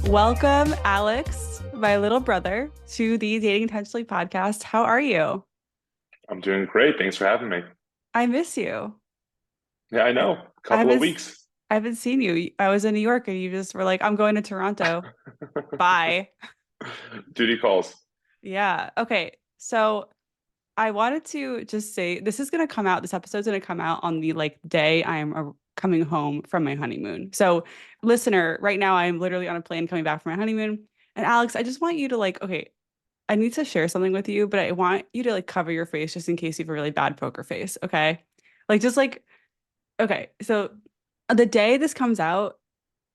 Welcome, Alex, my little brother, to the Dating Intentionally podcast. How are you? I'm doing great. Thanks for having me. I miss you. Yeah, I I, know. A I couple haven't of s- weeks. I haven't seen you. I was in New York and you just were like, I'm going to Toronto. Bye. Duty calls. Yeah. Okay. So I wanted to just say this is going to come out, this episode's going to come out on the day I am coming home from my honeymoon. So, listener, right now I'm literally on a plane coming back from my honeymoon. And Alex, I just want you to okay, I need to share something with you, but I want you to cover your face just in case you have a really bad poker face. Okay. Just okay. So the day this comes out,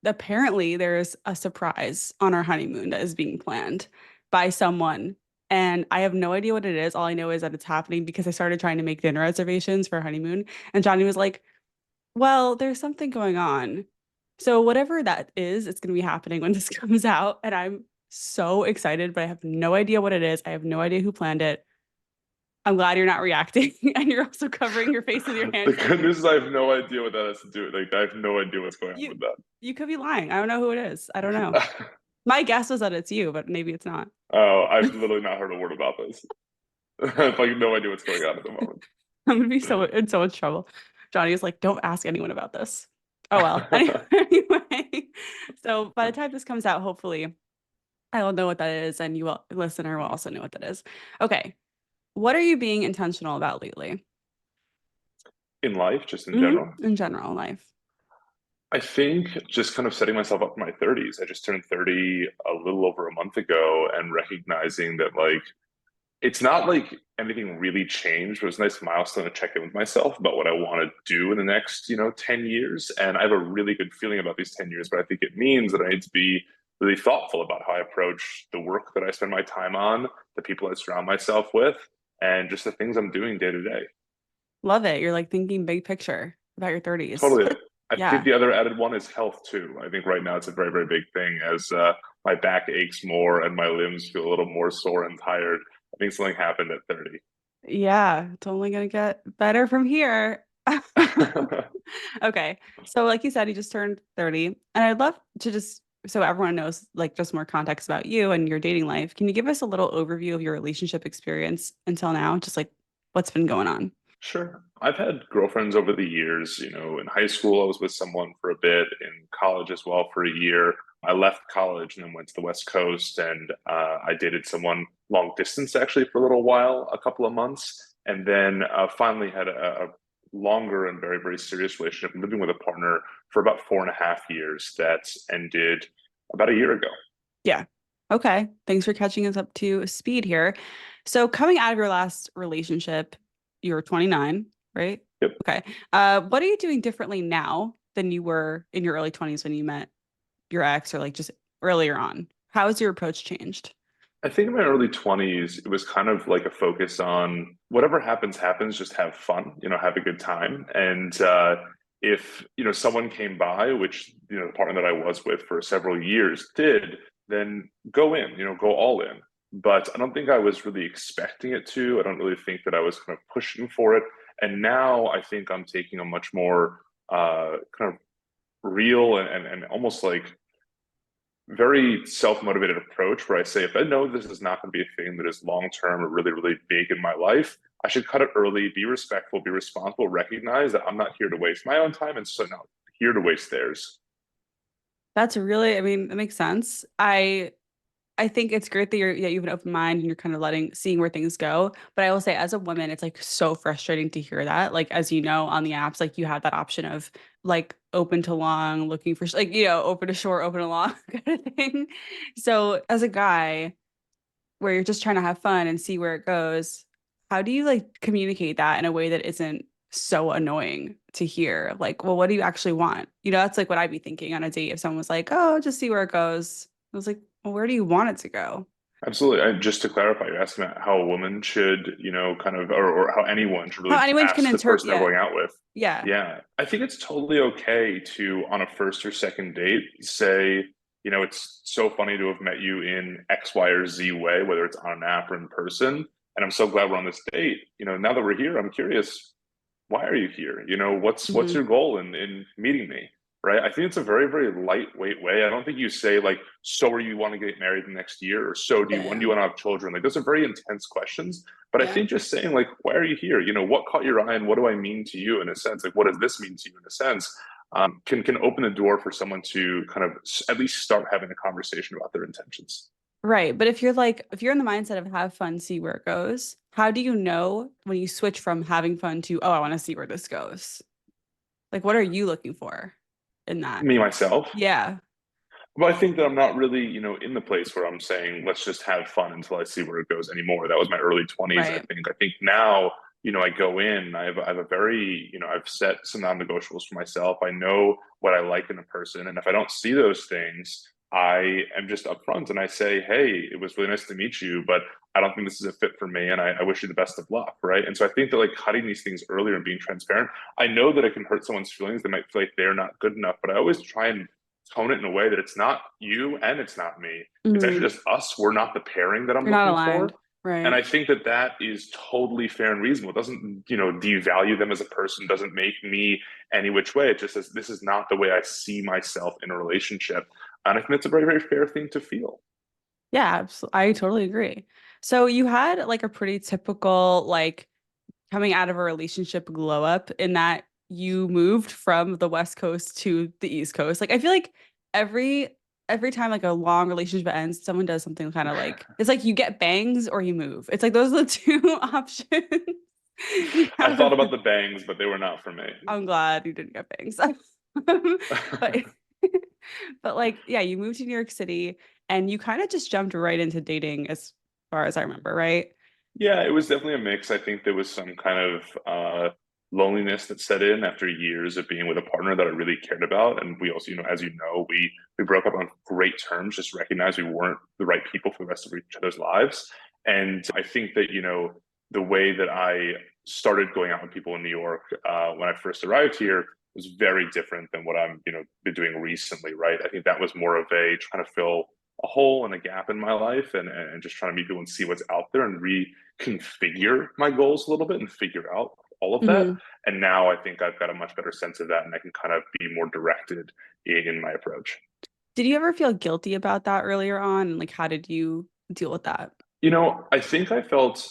apparently there's a surprise on our honeymoon that is being planned by someone. And I have no idea what it is. All I know is that it's happening because I started trying to make dinner reservations for our honeymoon. And Johnny was like, well, there's something going on. So whatever that is, it's going to be happening when this comes out. And I'm so excited, but I have no idea what it is. I have no idea who planned it. I'm glad you're not reacting and you're also covering your face with your The hands because good news is I have no idea what that has to do. Like I have no idea what's going on you with you could be lying. I don't know who it is. I don't know. that. My guess was that it's you, but maybe it's not. Oh, I've literally not heard a word about this. I have like no idea what's going on at the moment. I'm gonna be in so much trouble. Johnny is like, don't ask anyone about this. Oh well. Anyway, so by the time this comes out, hopefully I will know what that is, and you will, listener, will also know what that is. Okay. What are you being intentional about lately? In life, just in general. In general life. I think just kind of setting myself up for my 30s. I just turned 30 a little over a month ago and recognizing that it's not like anything really changed. It was a nice milestone to check in with myself about what I want to do in the next, 10 years. And I have a really good feeling about these 10 years, but I think it means that I need to be really thoughtful about how I approach the work that I spend my time on, the people I surround myself with, and just the things I'm doing day to day. Love it. You're thinking big picture about your 30s. Totally. I think Yeah. the other added one is health too. I think right now it's a very, very big thing as my back aches more and my limbs feel a little more sore and tired. I think something happened at 30. Yeah. It's only gonna get better from here. Okay. So like you said, you just turned 30. And I'd love to just so everyone knows just more context about you and your dating life. Can you give us a little overview of your relationship experience until now? Just what's been going on? Sure. I've had girlfriends over the years. In high school, I was with someone for a bit, in college as well for a year. I left college and then went to the West Coast, and I dated someone long distance actually for a little while, a couple of months, and then finally had a longer and very, very serious relationship, living with a partner for about 4.5 years that ended about a year ago. Yeah. Okay. Thanks for catching us up to speed here. So coming out of your last relationship, you were 29, right? Yep. Okay. What are you doing differently now than you were in your early 20s when you met your ex or just earlier on? How has your approach changed? I think in my early 20s, it was kind of like a focus on whatever happens, happens, just have fun, have a good time. And if, someone came by, which, the partner that I was with for several years did, then go in, go all in. But I don't think I was really expecting it to. I don't really think that I was kind of pushing for it. And now I think I'm taking a much more kind of real and almost like very self-motivated approach where I say, if I know this is not going to be a thing that is long-term or really, really big in my life, I should cut it early, be respectful, be responsible, recognize that I'm not here to waste my own time and so not here to waste theirs. That's really, I mean, that makes sense. I think it's great that you have an open mind and you're kind of seeing where things go. But I will say, as a woman, it's so frustrating to hear that. As you know, on the apps, you have that option of open to long, looking for open to short, open to long kind of thing. So as a guy, where you're just trying to have fun and see where it goes, how do you communicate that in a way that isn't so annoying to hear? Well, what do you actually want? That's what I'd be thinking on a date if someone was like, oh, just see where it goes. I was like, well, where do you want it to go? Absolutely. And just to clarify, you're asking about how a woman should, kind of, or how anyone should How really anyone can ask the interpret, person they're yeah, going out with. yeah. Yeah. I think it's totally okay to, on a first or second date, say, it's so funny to have met you in X, Y, or Z way, whether it's on an app or in person. And I'm so glad we're on this date. Now that we're here, I'm curious, why are you here? What's Hmm. your goal in meeting me? right? I think it's a very, very lightweight way. I don't think you say like, so are you want to get married the next year, or so do you when do Yeah. you want to have children? Like those are very intense questions. But I Yeah. think just saying like, why are you here? What caught your eye and what do I mean to you in a sense? Like, what does this mean to you in a sense? Can open the door for someone to kind of at least start having a conversation about their intentions. Right. But if you're in the mindset of have fun, see where it goes, how do you know when you switch from having fun to, oh, I want to see where this goes? Like, what are you looking for in that? Me myself, Yeah. well, I think that I'm not really, in the place where I'm saying, let's just have fun until I see where it goes anymore. That was my early 20s, I Right. think. I think now, I go in, I have a very, I've set some non-negotiables for myself. I know what I like in a person. And if I don't see those things, I am just upfront and I say, hey, it was really nice to meet you, but I don't think this is a fit for me. And I wish you the best of luck. Right. And so I think that like cutting these things earlier and being transparent, I know that it can hurt someone's feelings. They might feel like they're not good enough, but I always try and tone it in a way that it's not you and it's not me. It's Hmm. actually just us. We're not the pairing that I'm You're not looking aligned. for. And Right. I think that that is totally fair and reasonable. It doesn't, devalue them as a person, doesn't make me any which way. It just says, this is not the way I see myself in a relationship. And I think it's a very, very fair thing to feel. Yeah, absolutely. I totally agree. So you had like a pretty typical like coming out of a relationship glow up in that you moved from the West Coast to the East Coast. Like I feel like every time like a long relationship ends, someone does something kind of like it's like you get bangs or you move. It's like those are the two options you I have. thought about the bangs, but they were not for me. I'm glad you didn't get bangs. But but like yeah, you moved to New York City and you kind of just jumped right into dating as far as I remember, right? Yeah, it was definitely a mix. I think there was some kind of loneliness that set in after years of being with a partner that I really cared about. And we also, as you know, we broke up on great terms, just recognized we weren't the right people for the rest of each other's lives. And I think that, the way that I started going out with people in New York when I first arrived here was very different than what I'm, been doing recently, right? I think that was more of a trying to fill a hole and a gap in my life and just trying to meet people and see what's out there and configure my goals a little bit and figure out all of that. Hmm. And now I think I've got a much better sense of that and I can kind of be more directed in my approach. Did you ever feel guilty about that earlier on? And like, how did you deal with that? I think I felt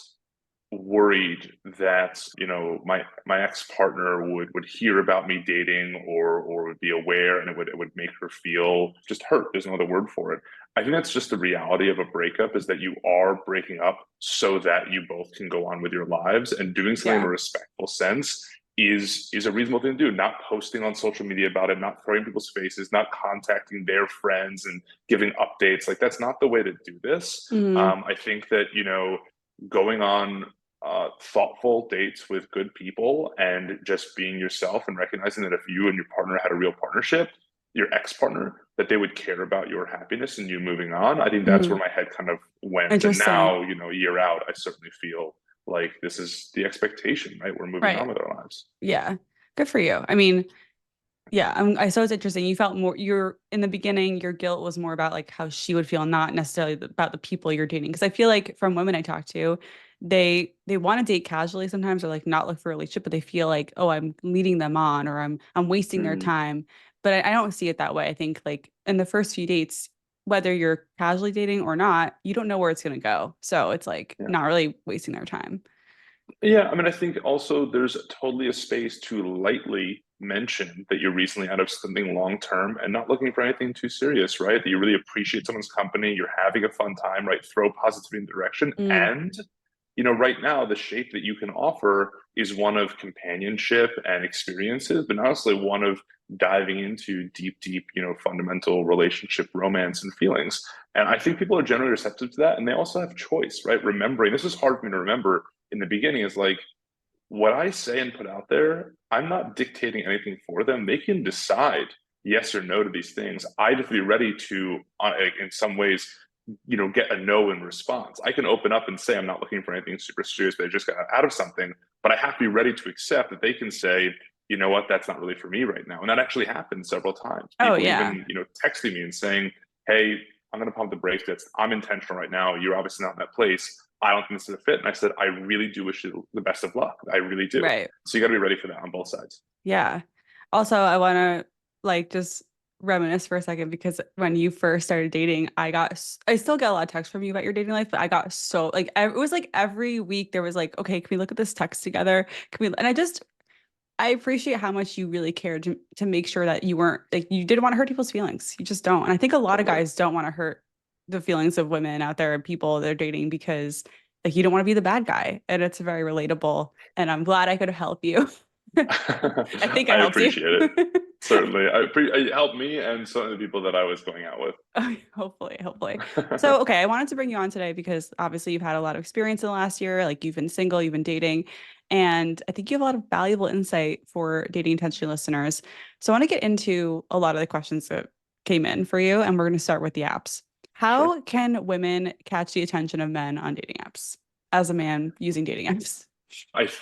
worried that my ex partner would hear about me dating or would be aware and it would make her feel just hurt. There's no other word for it. I think that's just the reality of a breakup is that you are breaking up so that you both can go on with your lives and doing something in a Yeah. respectful sense is a reasonable thing to do. Not posting on social media about it, not throwing people's faces, not contacting their friends and giving updates. Like that's not the way to do this. Hmm. I think that going on thoughtful dates with good people and just being yourself and recognizing that if you and your partner had a real partnership, your ex-partner, that they would care about your happiness and you moving on. I think that's Hmm. where my head kind of went. And Interesting. now, a year out, I certainly feel like this is the expectation, right? We're moving on Right. with our lives. Yeah. Good for you. I mean, yeah, I so it's interesting. You felt more, you're in the beginning, your guilt was more about like how she would feel, not necessarily about the people you're dating. Because I feel like from women I talk to, they want to date casually sometimes or like not look for a relationship, but they feel like, oh, I'm leading them on or I'm wasting their Mm, time. But I don't see it that way. I think like in the first few dates, whether you're casually dating or not, you don't know where it's gonna go. So it's like yeah. not really wasting their time. Yeah, I mean, I think also there's totally a space to lightly mention that you're recently out of something long term and not looking for anything too serious, right? That you really appreciate someone's company, you're having a fun time, right? Throw positivity in the direction. Mm, And, right now, the shape that you can offer is one of companionship and experiences, but not necessarily one of diving into deep, deep, fundamental relationship romance and feelings. And I think people are generally receptive to that. And they also have choice, right? Remembering this is hard for me to remember in the beginning is like what I say and put out there, I'm not dictating anything for them. They can decide yes or no to these things. I just be ready to, in some ways, get a no in response. I can open up and say I'm not looking for anything super serious, but I just got out of something. But I have to be ready to accept that they can say, you know what, that's not really for me right now. And that actually happened several times. oh People yeah. even, texting me and saying, hey, I'm going to pump the brakes. I'm intentional right now. You're obviously not in that place. I don't think this is a fit. And I said, I really do wish you the best of luck. I really do. Right. So you got to be ready for that on both sides. Yeah. Also, I want to like just reminisce for a second because when you first started dating, I still get a lot of texts from you about your dating life, but I got so like it was like every week there was like, okay, can we look at this text together? Can we? And I appreciate how much you really cared to make sure that you weren't like you didn't want to hurt people's feelings. You just don't. And I think a lot of Totally. guys don't want to hurt the feelings of women out there and people they're dating because like you don't want to be the bad guy. And it's very relatable. And I'm glad I could help you. I think I I helped you. appreciate it. Certainly. It helped me and some of the people that I was going out with. Hopefully, hopefully. So, okay, I wanted to bring you on today because obviously you've had a lot of experience in the last year. Like you've been single, you've been dating, and I think you have a lot of valuable insight for dating intention listeners. So, I want to get into a lot of the questions that came in for you, and we're going to start with the apps. Sure. How can women catch the attention of men on dating apps as a man using dating apps?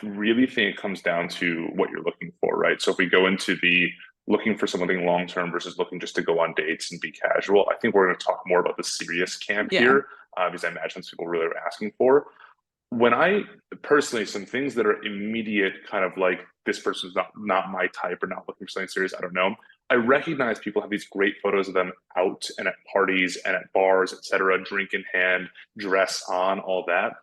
Really think it comes down to what you're looking for, right? So if we go into the looking for something long term versus looking just to go on dates and be casual, I think we're going to talk more about the serious camp Yeah. here, because I imagine that's what people really are asking for. When I personally, some things that are immediate, kind of like this person's not my type or not looking for something serious, I don't know. I recognize people have these great photos of them out and at parties and at bars, etc., drink in hand, dress on, all that.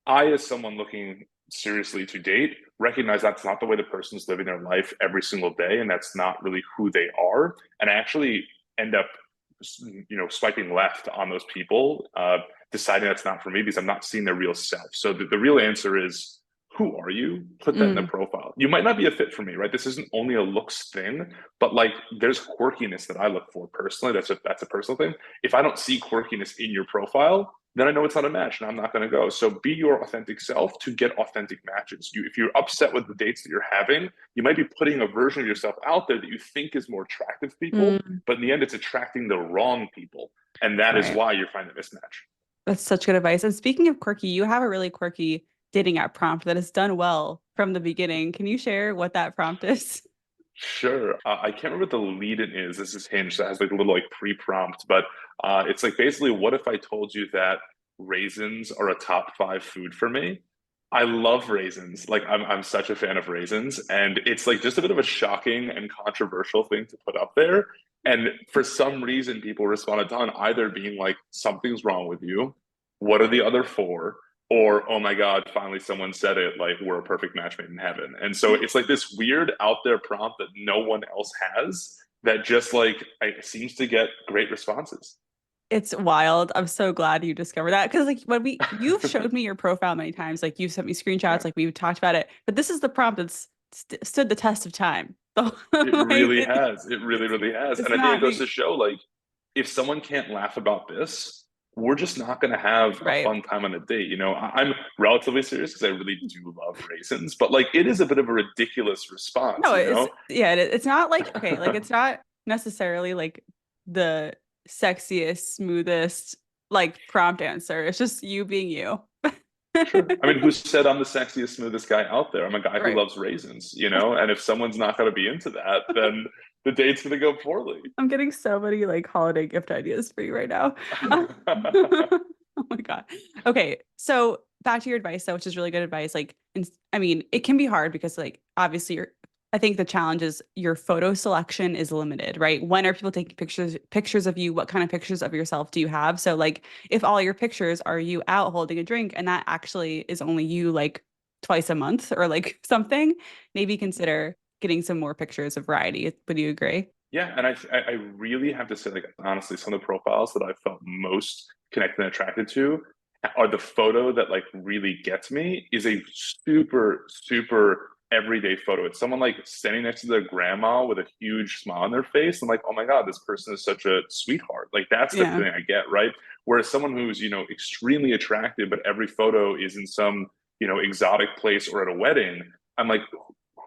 I, as someone looking seriously to date, recognize that's not the way the person's living their life every single day, and that's not really who they are. And I actually end up, swiping left on those people, deciding that's not for me because I'm not seeing their real self. So the real answer is, who are you? Put that in the Mm, profile. You might not be a fit for me, right? This isn't only a looks thing, but like there's quirkiness that I look for personally. That's a personal thing. If I don't see quirkiness in your profile, then I know it's not a match and I'm not going to go. So be your authentic self to get authentic matches. If you're upset with the dates that you're having, you might be putting a version of yourself out there that you think is more attractive to people, mm, but in the end, it's attracting the wrong people. And that is right. why you're finding a mismatch. That's such good advice. And speaking of quirky, you have a really quirky dating app prompt that has done well from the beginning. Can you share what that prompt is? Sure. I can't remember what the lead in is. This is Hinge that has like a little like pre-prompt, but it's like basically, what if I told you that raisins are a top five food for me? I love raisins. Like I'm such a fan of raisins, and it's like just a bit of a shocking and controversial thing to put up there. And for some reason, people responded on either being like, something's wrong with you. What are the other four? Or, oh my God, finally someone said it, like we're a perfect match made in heaven. And so it's like this weird out there prompt that no one else has that just like seems to get great responses. It's wild. I'm so glad you discovered that because like you've showed me your profile many times, like you've sent me screenshots, Yeah. like we've talked about it, but this is the prompt that's stood the test of time. So It like really has. It really, really has. it's And I think it not goes to me, show like if someone can't laugh about this, we're just not going to have a right? fun time on a date. I'm relatively serious because I really do love raisins, but like it is a bit of a ridiculous response, No, you it's know? yeah, it's not like okay, like it's not necessarily like the sexiest, smoothest like prompt answer. It's just you being you. Sure. I mean, who said I'm the sexiest, smoothest guy out there? I'm a guy who Right. loves raisins. And if someone's not going to be into that, then the date's going to go poorly. I'm getting so many like holiday gift ideas for you right now. Oh my God. Okay. So back to your advice, though, which is really good advice. Like, I mean, it can be hard because, like, obviously, I think the challenge is your photo selection is limited, right? When are people taking pictures of you? What kind of pictures of yourself do you have? So, like, if all your pictures are you out holding a drink and that actually is only you like twice a month or like something, maybe consider getting some more pictures of variety. Would you agree? Yeah, and I really have to say, like honestly, some of the profiles that I felt most connected and attracted to are the photo that like really gets me is a super, super everyday photo. It's someone like standing next to their grandma with a huge smile on their face. I'm like, oh my God, this person is such a sweetheart. Like that's the Yeah. feeling I get, right? Whereas someone who's, extremely attractive, but every photo is in some, exotic place or at a wedding, I'm like,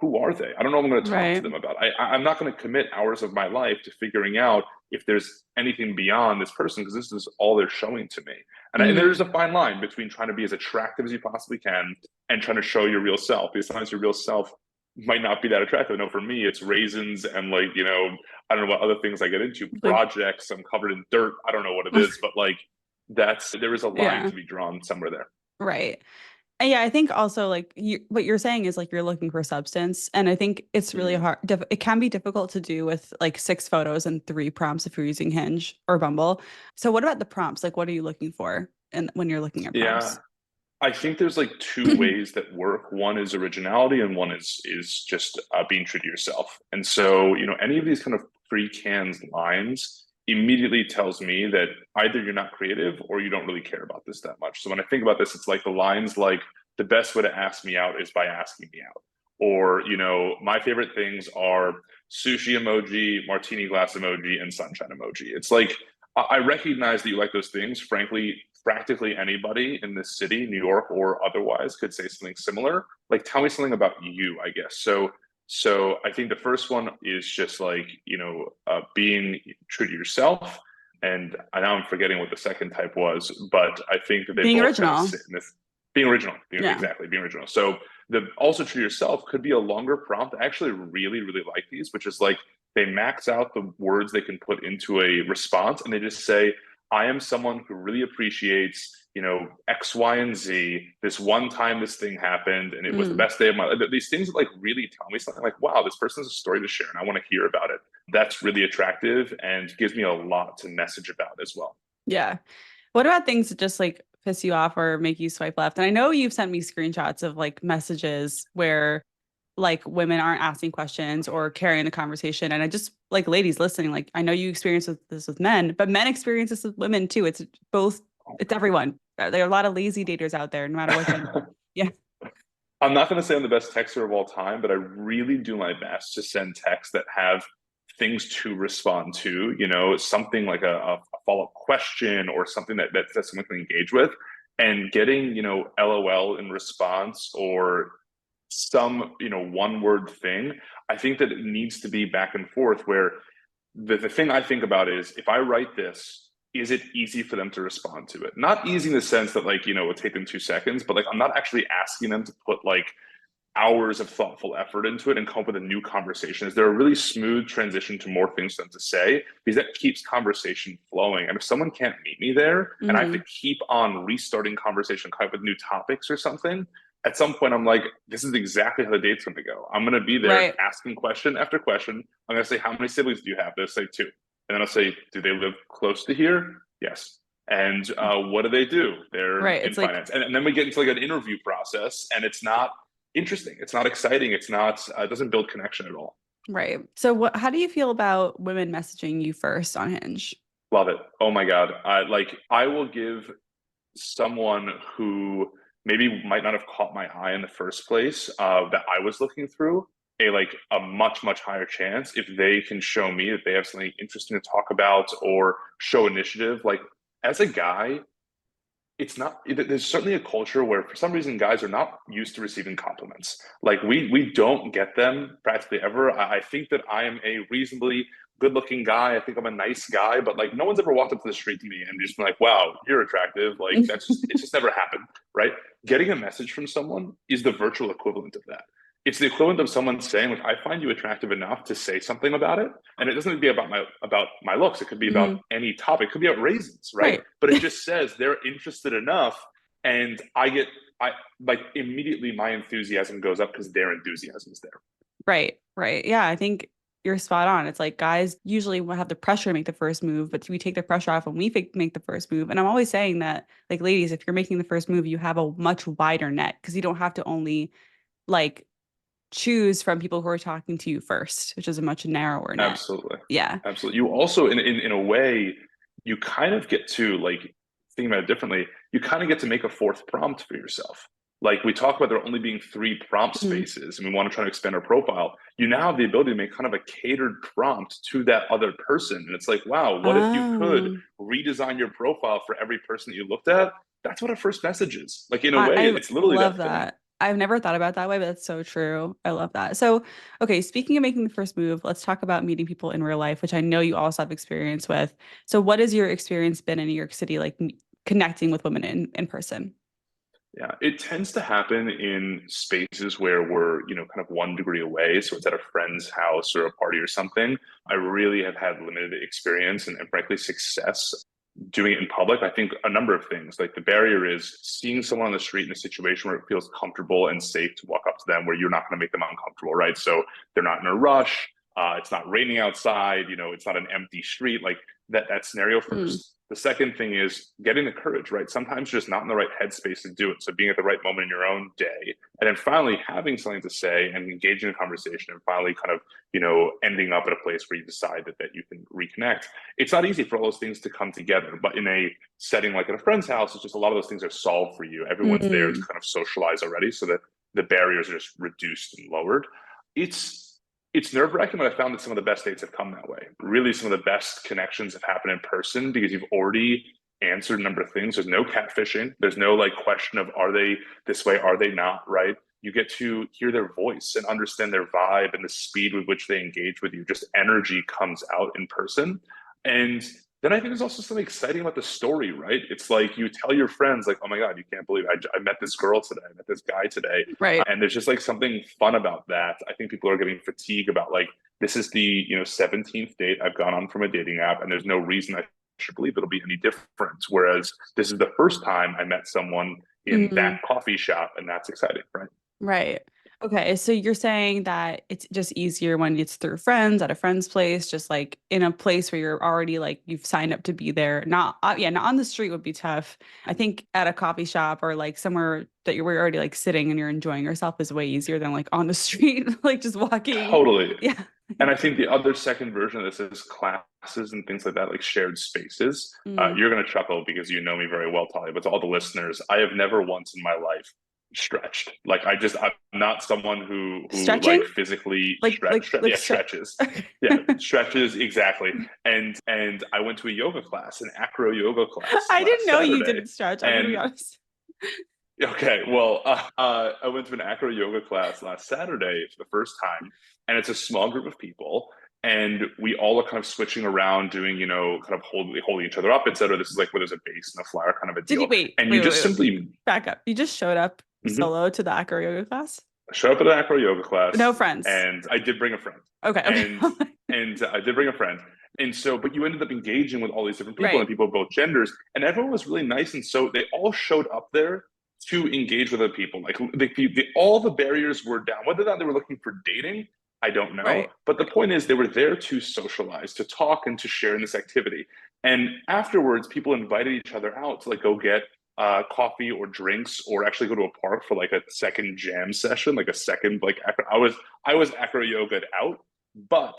who are they? I don't know what I'm going to talk to Right. them about. I'm not going to commit hours of my life to figuring out if there's anything beyond this person because this is all they're showing to me. And there's a Mm, fine line between trying to be as attractive as you possibly can and trying to show your real self because sometimes your real self might not be that attractive. No, for me, it's raisins and like, I don't know what other things I get into, like, projects. I'm covered in dirt. I don't know what it is, but like there is a line yeah, to be drawn somewhere there. right. And yeah, I think also like what you're saying is like you're looking for substance, and I think it's really Mhm. hard. It can be difficult to do with like 6 photos and 3 prompts if you're using Hinge or Bumble. So what about the prompts? Like, what are you looking for, and when you're looking at Yeah, prompts? I think there's like two ways that work. One is originality, and one is just being true to yourself. And so, any of these kind of pre-canned lines immediately tells me that either you're not creative or you don't really care about this that much. So when I think about this, it's like the lines like the best way to ask me out is by asking me out, or my favorite things are sushi emoji, martini glass emoji, and sunshine emoji. It's like I recognize that you like those things. Frankly, practically anybody in this city, New York or otherwise, could say something similar. Like, tell me something about you, I guess. So I think the first one is just like being true to yourself. And now I'm forgetting what the second type was, but I think that they Being both kind of original. sit in this being original, Yeah. exactly, being original. So the also true to yourself could be a longer prompt. I actually really, really like these, which is like they max out the words they can put into a response and they just say, I am someone who really appreciates, X, Y, and Z. This one time this thing happened and it was the Mm. best day of my life. These things that like really tell me something like, wow, this person has a story to share and I want to hear about it. That's really attractive and gives me a lot to message about as well. Yeah. What about things that just like piss you off or make you swipe left? And I know you've sent me screenshots of like messages where like women aren't asking questions or carrying the conversation. And I just like ladies listening, like I know you experience this with men, but men experience this with women too. It's both, it's everyone. There are a lot of lazy daters out there, no matter what gender. Yeah. I'm not going to say I'm the best texter of all time, but I really do my best to send texts that have things to respond to, something like a follow-up question or something that someone can engage with. And getting, LOL in response or some, one word thing, I think that it needs to be back and forth where the thing I think about is if I write this, is it easy for them to respond to it? Not easy in the sense that like, it would take them 2 seconds, but like I'm not actually asking them to put like hours of thoughtful effort into it and come up with a new conversation. Is there a really smooth transition to more things for them to say? Because that keeps conversation flowing. And if someone can't meet me there and I have to Hmm. keep on restarting conversation, come up with new topics or something, at some point I'm like, this is exactly how the date's going to go. I'm going to be there Right. asking question after question. I'm going to say, how many siblings do you have? They'll say two. And then I'll say, do they live close to here? Yes. And what do they do? They're Right. in It's like, finance. And then we get into like an interview process and it's not interesting. It's not exciting. It's not, it doesn't build connection at all. right. So how do you feel about women messaging you first on Hinge? Love it. Oh my God. I will give someone who maybe might not have caught my eye in the first place that I was looking through a much much higher chance if they can show me that they have something interesting to talk about or show initiative. Like as a guy, it's not there's certainly a culture where for some reason guys are not used to receiving compliments. Like we don't get them practically ever. I think that I am a reasonably good looking guy. I think I'm a nice guy, but like no one's ever walked up to the street to me and just been like, wow, you're attractive. Like it's just never happened, right? Getting a message from someone is the virtual equivalent of that. It's the equivalent of someone saying like, I find you attractive enough to say something about it. And it doesn't need to be about my looks. It could be about Mhm. any topic. It could be about raisins, right? Right. But it just says they're interested enough, and I like immediately my enthusiasm goes up because their enthusiasm is there. Right, right. Yeah, I think you're spot on. It's like guys usually will have the pressure to make the first move, but we take the pressure off when we make the first move. And I'm always saying that, like, ladies, if you're making the first move, you have a much wider net because you don't have to only like choose from people who are talking to you first, which is a much narrower net. Absolutely, Yeah. absolutely. You also, in a way, you kind of get to like thinking about it differently. You kind of get to make a fourth prompt for yourself. Like we talk about there only being three prompt Mhm. spaces, and we want to try to expand our profile. You now have the ability to make kind of a catered prompt to that other person, and it's like, wow, what if you could Oh, redesign your profile for every person that you looked at? That's what a first message is. Like in a way, I it's literally love that thing. that. I've never thought about it that way, but that's so true. I love that. So, okay, speaking of making the first move, let's talk about meeting people in real life, which I know you also have experience with. So, what has your experience been in New York City, like connecting with women in person? Yeah, it tends to happen in spaces where we're, kind of 1 degree away. So it's at a friend's house or a party or something. I really have had limited experience and frankly success doing it in public, I think a number of things. Like the barrier is seeing someone on the street in a situation where it feels comfortable and safe to walk up to them, where you're not going to make them uncomfortable, right? So they're not in a rush. It's not raining outside. It's not an empty street. Like that scenario Mm. first. The second thing is getting the courage, right? Sometimes you're just not in the right headspace to do it. So being at the right moment in your own day, and then finally having something to say and engaging in a conversation, and finally kind of, ending up at a place where you decide that you can reconnect. It's not easy for all those things to come together, but in a setting like at a friend's house, it's just a lot of those things are solved for you. Everyone's there to Mm. kind of socialize already, so that the barriers are just reduced and lowered. It's nerve-wracking, but I found that some of the best dates have come that way. Really, some of the best connections have happened in person because you've already answered a number of things. There's no catfishing. There's no like question of, are they this way? Are they not? Right? You get to hear their voice and understand their vibe and the speed with which they engage with you. Just energy comes out in person. And then I think there's also something exciting about the story, right? It's like you tell your friends, like, oh my God, you can't believe I met this girl today, I met this guy today. Right. And there's just like something fun about that. I think people are getting fatigue about like, this is the 17th date I've gone on from a dating app, and there's no reason I should believe it'll be any different. Whereas this is the first time I met someone in Mhm. that coffee shop, and that's exciting, right? Right. Okay. So you're saying that it's just easier when it's through friends at a friend's place, just like in a place where you're already like you've signed up to be there. Not, yeah, not on the street would be tough. I think at a coffee shop or like somewhere that you're already like sitting and you're enjoying yourself is way easier than like on the street, like just walking. Totally. Yeah. And I think the other second version of this is classes and things like that, like shared spaces. Mm. You're going to chuckle because you know me very well, Talia, but to all the listeners, I have never once in my life stretched. Like I'm not someone who like Stretching? physically Like stretches. Okay. Yeah, stretches exactly. And I went to a yoga class, an acro yoga class I didn't last know you Saturday. didn't stretch. I'm gonna be And honest. okay, well, I went to an acro yoga class last Saturday for the first time, and it's a small group of people, and we all are kind of switching around, doing kind of holding each other up, etc. This is like where there's a base and a flower kind of a Did you deal, wait, and wait, you wait, just wait, wait. simply Back up. You just showed up mhm, solo to the acro yoga class? show up at an acro yoga No class, friends. and I did bring a friend, Okay, and okay. I did bring a friend. And so, but you ended up engaging with all these different people Right. and people of both genders, and everyone was really nice. And so they all showed up there to engage with other people. Like all the barriers were down. Whether or not they were looking for dating, I don't know. Right. But the point is, they were there to socialize, to talk, and to share in this activity. And afterwards, people invited each other out to like go get coffee or drinks, or actually go to a park for like a second jam session, like a second like I was acro yoga out, but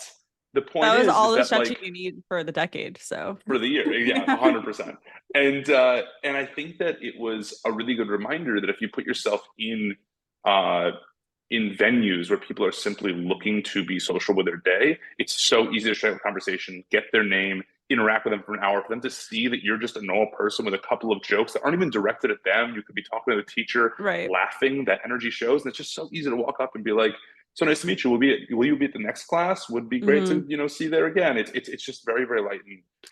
the point That was is all the that stretching like you need for the decade. So for the year. Yeah, 100%. And I think that it was a really good reminder that if you put yourself uh, in venues where people are simply looking to be social with their day, it's so easy to strike up a conversation, get their name, interact with them for an hour, for them to see that you're just a normal person with a couple of jokes that aren't even directed at them. You could be talking to the teacher, right. laughing, that energy shows. And it's just so easy to walk up and be like, so nice to meet you. Will you be at the next class? Would be great to, Hmm. see you there again. It's just very, very light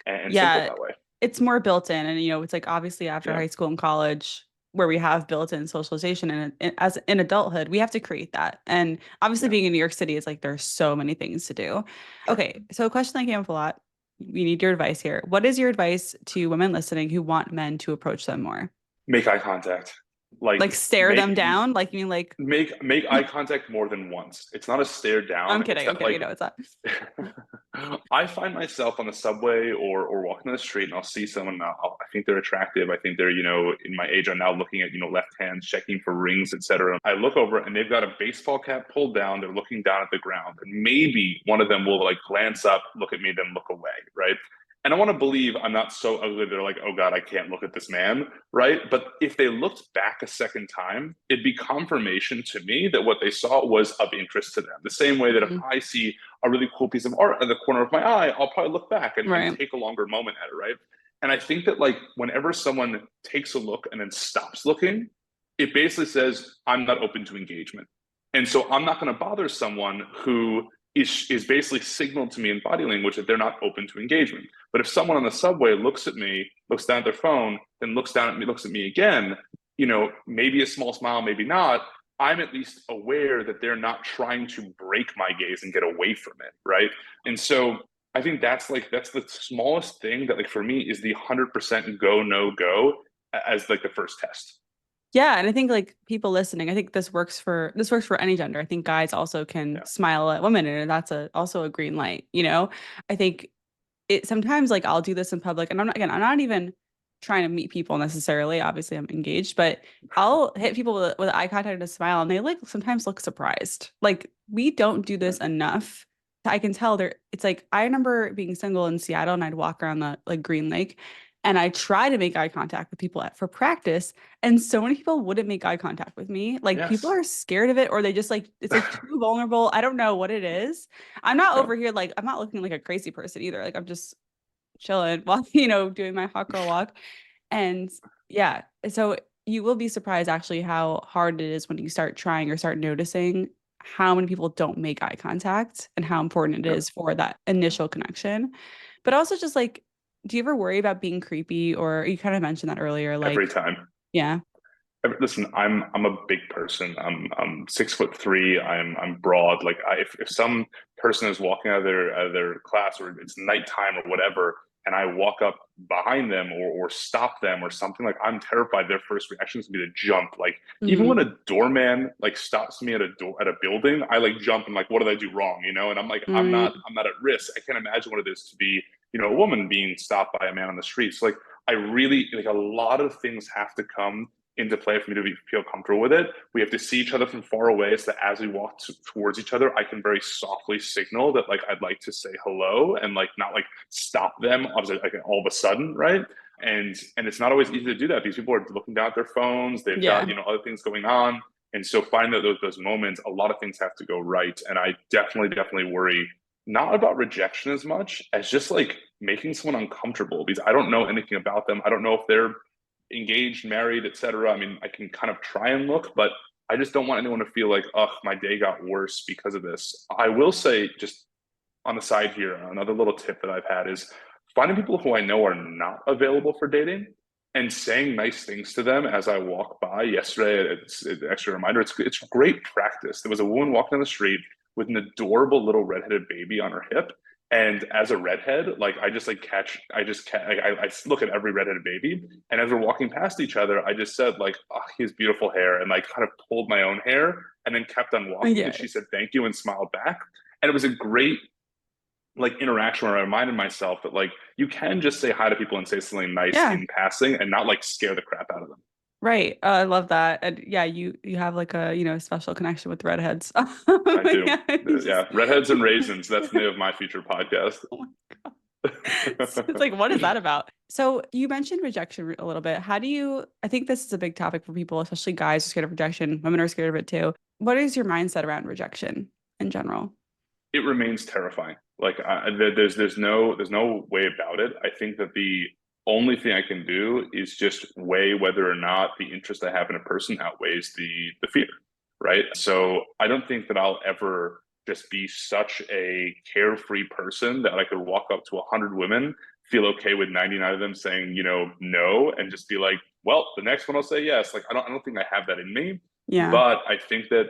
and simple Yeah, that way. it's more built in, and it's like obviously after Yeah. high school and college where we have built-in socialization, and as in adulthood we have to create that. And obviously Yeah. being in New York City is like there's so many things to do. Sure. Okay, so a question that came up a lot. We need your advice here. What is your advice to women listening who want men to approach them more? Make eye contact. Like Like stare make them down? Like you mean like make eye contact more than once. It's not a stare I'm down. It's kidding, I'm that kidding. like No, it's not. I find myself on the subway or walking down the street, and I'll see someone. I think they're attractive. I think they're in my age. I'm now looking at left hands, checking for rings, etc. I look over and they've got a baseball cap pulled down. They're looking down at the ground, and maybe one of them will like glance up, look at me, then look away, right? And I want to believe I'm not so ugly. They're like, oh God, I can't look at this man, right? But if they looked back a second time, it'd be confirmation to me that what they saw was of interest to them. The same way that if Mhm. I see a really cool piece of art in the corner of my eye, I'll probably look back and Right. take a longer moment at it, right? And I think that like whenever someone takes a look and then stops looking, it basically says, I'm not open to engagement. And so I'm not going to bother someone who is basically signaled to me in body language that they're not open to engagement. But if someone on the subway looks at me, looks down at their phone, then looks down at me, looks at me again, maybe a small smile, maybe not, I'm at least aware that they're not trying to break my gaze and get away from it, right? And so I think that's the smallest thing that like for me is the 100% go no go as like the first test. Yeah, and I think like people listening, I think this works for any gender. I think guys also can Yeah, smile at women, and that's also a green light, you know? I think it sometimes like I'll do this in public, and I'm not even trying to meet people necessarily. Obviously, I'm engaged, but I'll hit people with eye contact and a smile, and they like sometimes look surprised. Like we don't do yeah, this enough. I can tell there. It's like I remember being single in Seattle, and I'd walk around the like Green Lake, and I try to make eye contact with people for practice, and so many people wouldn't make eye contact with me. Like people yes, are scared of it, or they just like it's like too vulnerable. I don't know what it is. I'm not yeah, over here like I'm not looking like a crazy person either. Like I'm just chilling while, doing my hot girl walk. And yeah, so you will be surprised actually how hard it is when you start trying or start noticing how many people don't make eye contact and how important it yeah. is for that initial connection. But also just like, do you ever worry about being creepy or you kind of mentioned that earlier, Every like, time. yeah. Listen, I'm a big person. I'm 6'3". I'm broad. Like if some person is walking out of their class or it's nighttime or whatever, and I walk up behind them or stop them or something, like I'm terrified. Their first reaction is to be to jump. Like even Mm-hmm. when a doorman like stops me at a door at a building, I like jump and like what did I do wrong? And I'm like I'm not at risk. I can't imagine what it is to be a woman being stopped by a man on the street. So like I really like a lot of things have to come into play for me to feel comfortable with it. We have to see each other from far away so that as we walk towards each other, I can very softly signal that like I'd like to say hello and like not like stop them obviously like all of a sudden, right? And it's not always easy to do that. These people are looking down at their phones. They've got Yeah. other things going on, and so finding those moments, a lot of things have to go right. And I definitely worry not about rejection as much as just like making someone uncomfortable because I don't know anything about them. I don't know if they're engaged, married, etc. I mean, I can kind of try and look, but I just don't want anyone to feel like, oh, my day got worse because of this. I will say, just on the side here, another little tip that I've had is finding people who I know are not available for dating and saying nice things to them as I walk by. Yesterday, it's an extra reminder. It's great practice. There was a woman walking on the street with an adorable little redheaded baby on her hip. And as a redhead, like I just like catch, I just I look at every redheaded baby, and as we're walking past each other, I just said like, "Oh, he has beautiful hair," and like kind of pulled my own hair, and then kept on walking. And Yeah. she said thank you and smiled back, and it was a great like interaction where I reminded myself that like you can just say hi to people and say something nice Yeah. in passing and not like scare the crap out of them. Right. I love that. And yeah, you have like a, special connection with redheads. I do. Yeah, it's just Yeah, redheads and raisins. That's the name of my future podcast. oh my God. It's like, what is that about? So you mentioned rejection a little bit. How do you, I think this is a big topic for people, especially guys are scared of rejection. Women are scared of it too. What is your mindset around rejection in general? It remains terrifying. Like there's no way about it. I think that the only thing I can do is just weigh whether or not the interest I have in a person outweighs the fear, right? So I don't think that I'll ever just be such a carefree person that I could walk up to 100 women, feel okay with 99 of them saying no, and just be like, well, the next one I'll say yes. Like I don't think I have that in me, Yeah. but I think that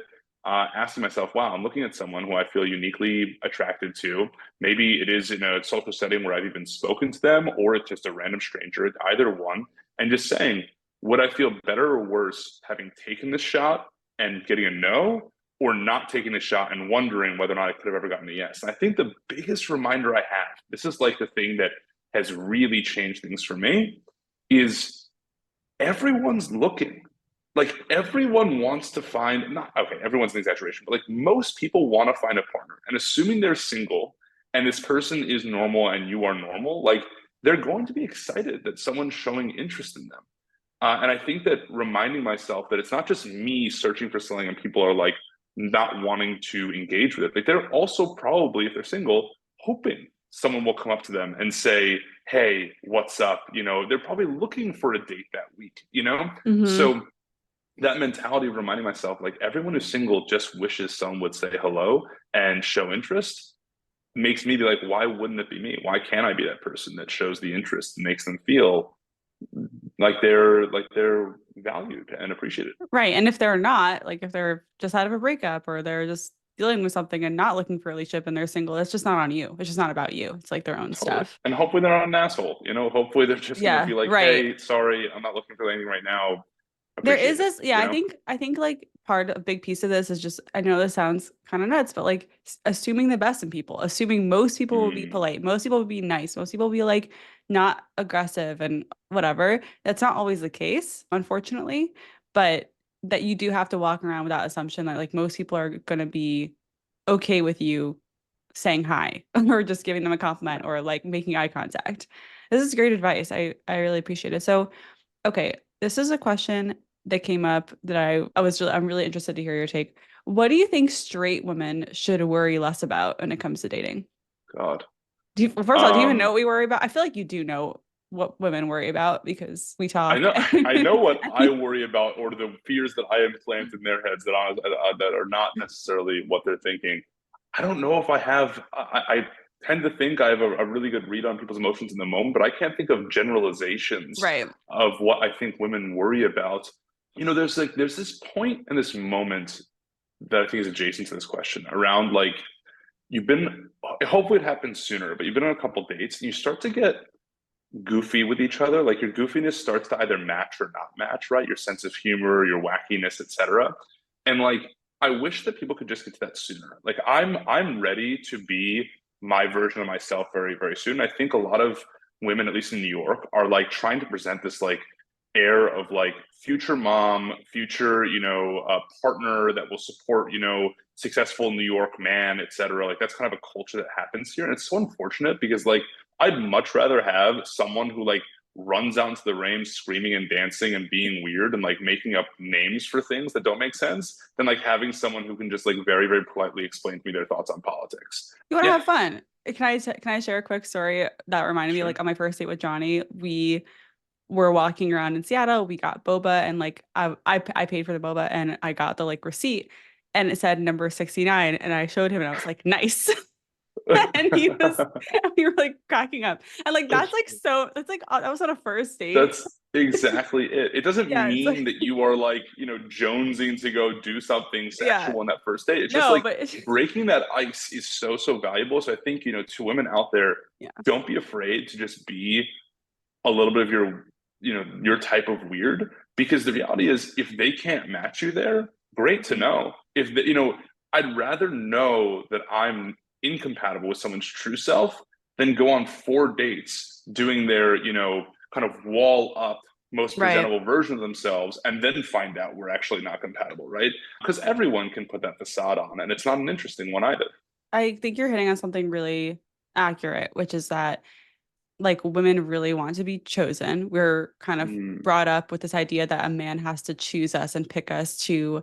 asking myself, wow, I'm looking at someone who I feel uniquely attracted to. Maybe it is in a social setting where I've even spoken to them, or it's just a random stranger, either one, and just saying, would I feel better or worse having taken this shot and getting a no, or not taking the shot and wondering whether or not I could have ever gotten a yes? And I think the biggest reminder I have, this is like the thing that has really changed things for me, is everyone's looking. Like everyone wants to find, not okay, everyone's an exaggeration, but like most people want to find a partner. And assuming they're single and this person is normal and you are normal, like they're going to be excited that someone's showing interest in them. And I think that reminding myself that it's not just me searching for something and people are like not wanting to engage with it. Like they're also probably, if they're single, hoping someone will come up to them and say, hey, what's up? They're probably looking for a date that week. Hmm. So that mentality of reminding myself, like everyone who's single just wishes someone would say hello and show interest makes me be like, why wouldn't it be me? Why can't I be that person that shows the interest and makes them feel like they're valued and appreciated? Right. And if they're not, like if they're just out of a breakup or they're just dealing with something and not looking for a relationship and they're single, it's just not on you. It's just not about you. It's like their own Totally. stuff. And hopefully they're not an asshole. Hopefully they're just gonna Yeah, be like, right. hey, sorry, I'm not looking for anything right now. There is Appreciate it, this, yeah, I think like part a big piece of this is just I know this sounds kind of nuts, but like assuming the best in people, assuming most people will be Mm, polite, most people will be nice, most people will be like not aggressive and whatever. That's not always the case, unfortunately, but that you do have to walk around with that assumption that like most people are gonna be okay with you saying hi or just giving them a compliment yeah. or like making eye contact. This is great advice. I really appreciate it. So okay, this is a question that came up that I'm really interested to hear your take. What do you think straight women should worry less about when it comes to dating? God. Well, first of all, do you even know Um, what we worry about? I feel like you do know what women worry about because we I talk. know I know what I worry about, or the fears that I implant in their heads that are not necessarily what they're thinking. I don't know if I have. I tend to think I have a really good read on people's emotions in the moment, but I can't think of generalizations Right. of what I think women worry about. There's this point and this moment that I think is adjacent to this question around like you've been. Hopefully, it happens sooner, but you've been on a couple dates and you start to get goofy with each other. Like your goofiness starts to either match or not match, right? Your sense of humor, your wackiness, etc. And like I wish that people could just get to that sooner. Like I'm ready to be my version of myself very, very soon. I think a lot of women, at least in New York, are like trying to present this like air of like future mom, future, partner that will support, successful New York man, etc. Like that's kind of a culture that happens here. And it's so unfortunate because like I'd much rather have someone who like runs out into the rain screaming and dancing and being weird and like making up names for things that don't make sense than like having someone who can just like very, very politely explain to me their thoughts on politics. You want to Yeah, have fun. Can I share a quick story that reminded me like sure. on my first date with Johnny, we were walking around in Seattle, we got boba and like I paid for the boba and I got the like receipt and it said number 69 and I showed him and I was like, nice. And we were like cracking up. And like that's like so that's like that was on a first date. That's exactly it. It doesn't Yeah, it's mean like that you are like, jonesing to go do something yeah. sexual on that first date. It's just No, like but it's, breaking that ice is so, so valuable. So I think, to women out there, yeah. don't be afraid to just be a little bit of your type of weird, because the reality is if they can't match you there, great to know. If I'd rather know that I'm incompatible with someone's true self than go on 4 dates doing their, kind of wall up most Right. presentable version of themselves and then find out we're actually not compatible, right? Because everyone can put that facade on and it's not an interesting one either. I think you're hitting on something really accurate, which is that like women really want to be chosen. We're kind of Mm, brought up with this idea that a man has to choose us and pick us to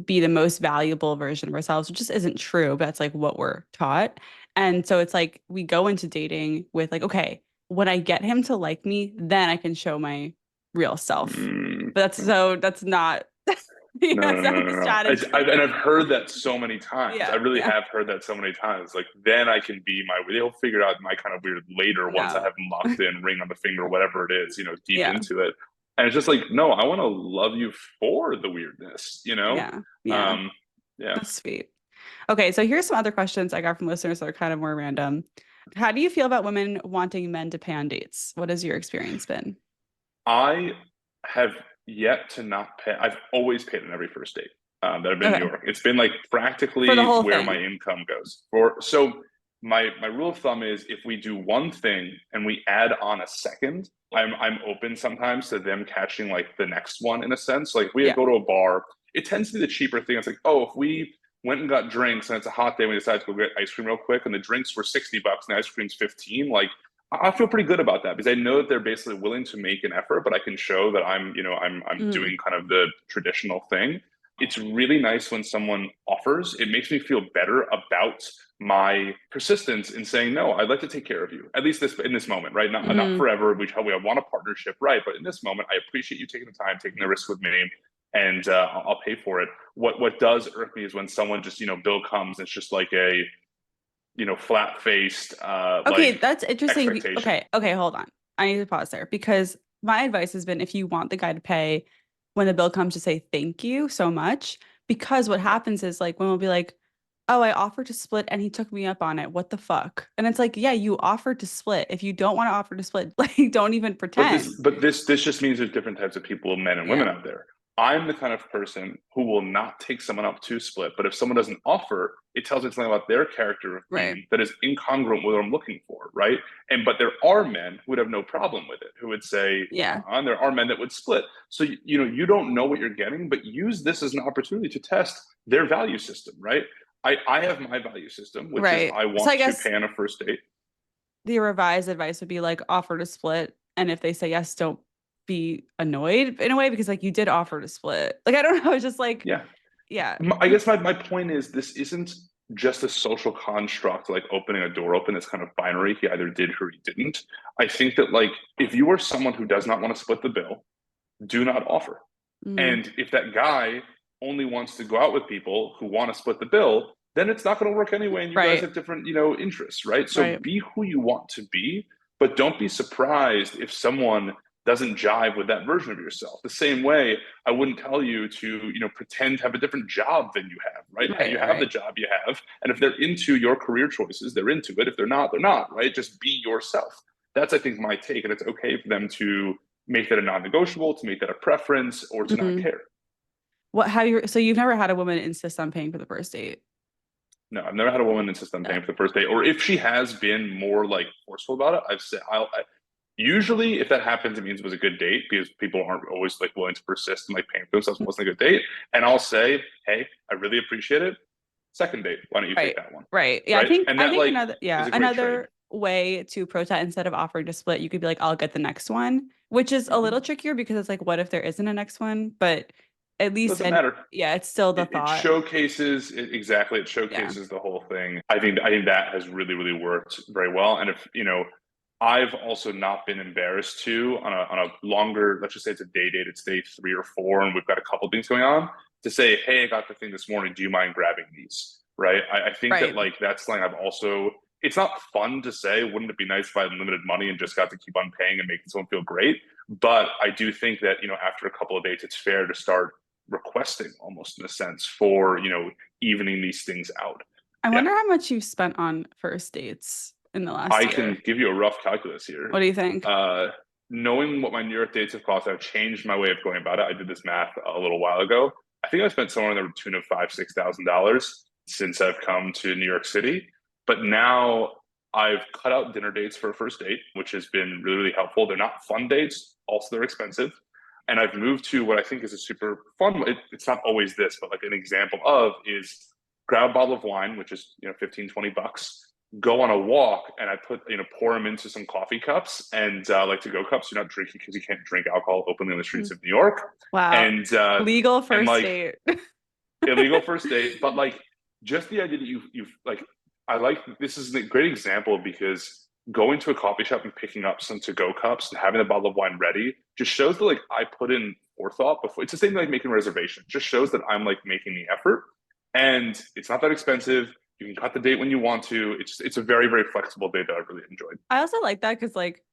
be the most valuable version of ourselves, which just isn't true, but that's like what we're taught. And so it's like we go into dating with like, okay, when I get him to like me, then I can show my real self. mm. But that's not No, that's no, no, not the no, no. strategy. And I've heard that so many times. I Yeah, really yeah. have heard that so many times. Like, then I can be my, they'll figure out my kind of weird later once I No. have them locked in, ring on the finger, whatever it is, deep Yeah. into it. And it's just like, no, I want to love you for the weirdness. Yeah. Yeah. Um, yeah. That's sweet. Okay, so here's some other questions I got from listeners that are kind of more random. How do you feel about women wanting men to pay on dates? What has your experience been? I have yet to not pay. I've always paid on every first date that I've been in New Okay. York. It's been like For the practically whole where my thing. income goes. For so my rule of thumb is if we do one thing and we add on a second, I'm open sometimes to them catching like the next one in a sense. Like we Yeah. go to a bar, it tends to be the cheaper thing. It's like, oh, if we went and got drinks and it's a hot day, we decide to go get ice cream real quick, and the drinks were $60 and the ice cream's 15. Like I feel pretty good about that because I know that they're basically willing to make an effort, but I can show that I'm Mm, doing kind of the traditional thing. It's really nice when someone offers. It makes me feel better about my persistence in saying no. I'd like to take care of you at least this in this moment, right? Not mm, forever. We want a partnership, right? But in this moment, I appreciate you taking the time, taking the risk with me, and I'll pay for it. What does irk me is when someone just bill comes. It's just like a flat faced okay, like that's interesting. expectation. Okay, hold on. I need to pause there because my advice has been if you want the guy to pay when the bill comes, to say thank you so much. Because what happens is like women will be like, oh, I offered to split and he took me up on it. What the fuck? And it's like, yeah, you offered to split. If you don't want to offer to split, like don't even But pretend. this just means there's different types of people, men and Yeah. women out there. I'm the kind of person who will not take someone up to split, but if someone doesn't offer, it tells me something about their character of Right. being that is incongruent with what I'm looking for, right? And but there are men who would have no problem with it, who would say, Yeah. and there are men that would split. So you know you don't know what you're getting, but use this as an opportunity to test their value system, right? I have my value system, which is Right. I So I want to guess pay on a first date. the revised advice would be like offer to split. And if they say yes, don't be annoyed in a way because like you did offer to split. Like I don't know, it's just like, Yeah, yeah. I guess my point is this isn't just a social construct like opening a door open. It's kind of binary. He either did or he didn't. I think that like if you are someone who does not want to split the bill, do not offer. Mm, And if that guy only wants to go out with people who want to split the bill, then it's not going to work anyway. And you guys right. have different, interests, right? So Right. be who you want to be, but don't be surprised if someone doesn't jive with that version of yourself. The same way I wouldn't tell you to, pretend to have a different job than you have, right? You Right. have the Right. job you have. And if they're into your career choices, they're into it. If they're not, they're not, right? Just be yourself. That's, I think, my take. And it's okay for them to make that a non-negotiable, to make that a preference, or to not Mm. care. What have you, so you've never had a woman insist on paying for the first date? No, I've never had a woman insist on Yeah. paying for the first date, or if she has been more like forceful about it, I've said usually if that happens, it means it was a good date because people aren't always like willing to persist and like paying for themselves. It wasn't a good date, and I'll say, hey, I really appreciate it. Second date, why don't you take Right. that one? Right. Yeah, Right, and I that think like another is yeah, a great trade. another way to protest instead of offering to split, you could be like, I'll get the next one, which is a little Mm-hmm. trickier because it's like, what if there isn't a next one? But at least Doesn't then, matter. yeah, it's still the It thought. showcases exactly. It Yeah. showcases the whole thing. I think that has really really worked very well. And if I've also not been embarrassed to on a longer, let's just say it's a day date, it's day 3 or 4, and we've got a couple things going on to say, hey, I got the thing this morning. Do you mind grabbing these? Right. I think that Right. like that's something I've also. It's not fun to say. Wouldn't it be nice if I had limited money and just got to keep on paying and making someone feel great? But I do think that after a couple of dates, it's fair to start requesting almost in a sense for evening these things out. I Yeah, wonder how much you've spent on first dates in the last I year. can give you a rough calculus What here. do you think? uh Knowing what my New York dates have cost, I've changed my way of going about it. I did this math a little while ago. I think I spent somewhere in the tune of $5,000 to $6,000 since I've come to New York City. But now I've cut out dinner dates for a first date, which has been really really helpful. They're not fun dates, also they're expensive. And I've moved to what I think is a super fun. It's not always this, but like an example of is grab a bottle of wine, which is 15, $20, go on a walk, and I put pour them into some coffee cups and like to go cups. You're not drinking because you can't drink alcohol openly on the streets Mm. of New York, Wow. and Legal and first like date. illegal first date, but like just the idea that you've like I like this is a great example because going to a coffee shop and picking up some to go cups and having a bottle of wine ready just shows that like I put in forethought before. It's the same like making a reservation. It just shows that I'm like making the effort, and it's not that expensive. You can cut the date when you want to. It's a very very flexible date that I really enjoyed. I also like that because like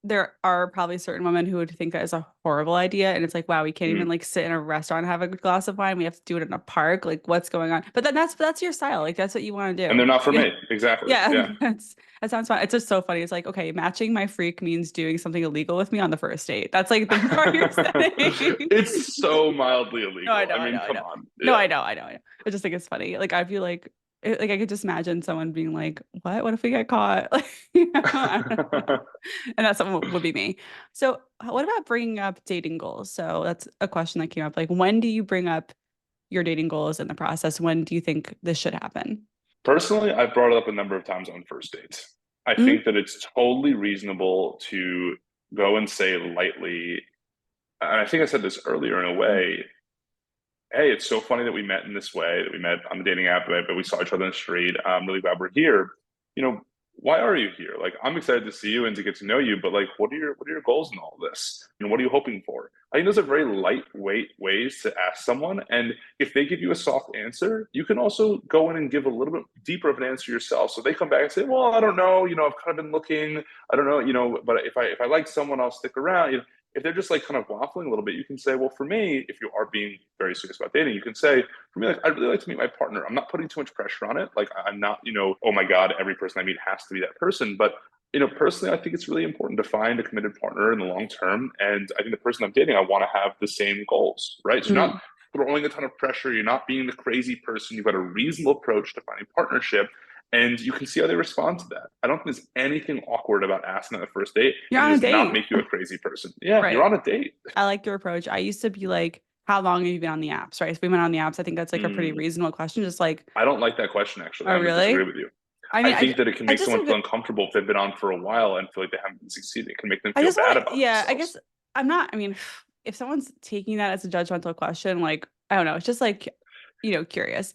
there are probably certain women who would think that is a horrible idea. And it's like, wow, we can't even Mm. like sit in a restaurant and have a glass of wine. We have to do it in a park. Like, what's going on? But then that's your style. Like that's what you want to And they're do. not for Yeah. me. Exactly. Yeah. Yeah. That sounds fun. It's just so funny. It's like, okay, matching my freak means doing something illegal with me on the first date. That's like the bar you're setting. It's so mildly No, I illegal. know, I I know, mean, I come know. on. No, Yeah. I know. I just think it's funny. Like I feel like like I could just imagine someone being like, "What? What if we get caught?" Like, I don't know. And that someone would be me. So, what about bringing up dating goals? So that's a question that came up. Like, when do you bring up your dating goals in the process? When do you think this should happen? Personally, I've brought it up a number of times on first dates. I Mm, think that it's totally reasonable to go and say lightly, and I think I said this earlier in a way, hey, it's so funny that we met in this way, that we met on the dating app, but we saw each other in the street. I'm really glad we're here. You know, why are you here? Like, I'm excited to see you and to get to know you, but like, what are your goals in all of this? And what are you hoping for? I think those are very lightweight ways to ask someone. And if they give you a soft answer, you can also go in and give a little bit deeper of an answer yourself. So they come back and say, well, I don't know, I've kind of been looking, I don't know, but if I like someone, I'll stick around. If they're just like kind of waffling a little bit, you can say, well, for me, if you are being very serious about dating, you can say, for me, like, I'd really like to meet my partner. I'm not putting too much pressure on it. Like, I'm not, oh my God, every person I meet has to be that person. But, personally, I think it's really important to find a committed partner in the long term. And I think the person I'm dating, I want to have the same goals, right? So you're not Mm. throwing a ton of pressure. You're not being the crazy person. You've got a reasonable approach to finding partnership, and you can see how they respond to that. I don't think there's anything awkward about asking on the first date, You're and it on a does not date. make you a crazy person. Yeah, you're Right. on a date. I like your approach. I used to be like, how long have you been on the apps? Right. If we went on the apps, I think that's like a pretty Mm, reasonable question. Just like, I don't like that question, actually. oh, I'm going to disagree really? with you. I I mean, think that it can I make just someone feel have uncomfortable if they've been on for a while and feel like they haven't been succeeding. It can make them I feel just bad want, about yeah, I guess themselves. I'm not, I mean, if someone's taking that as a judgmental question, like, I don't know, it's just like, curious.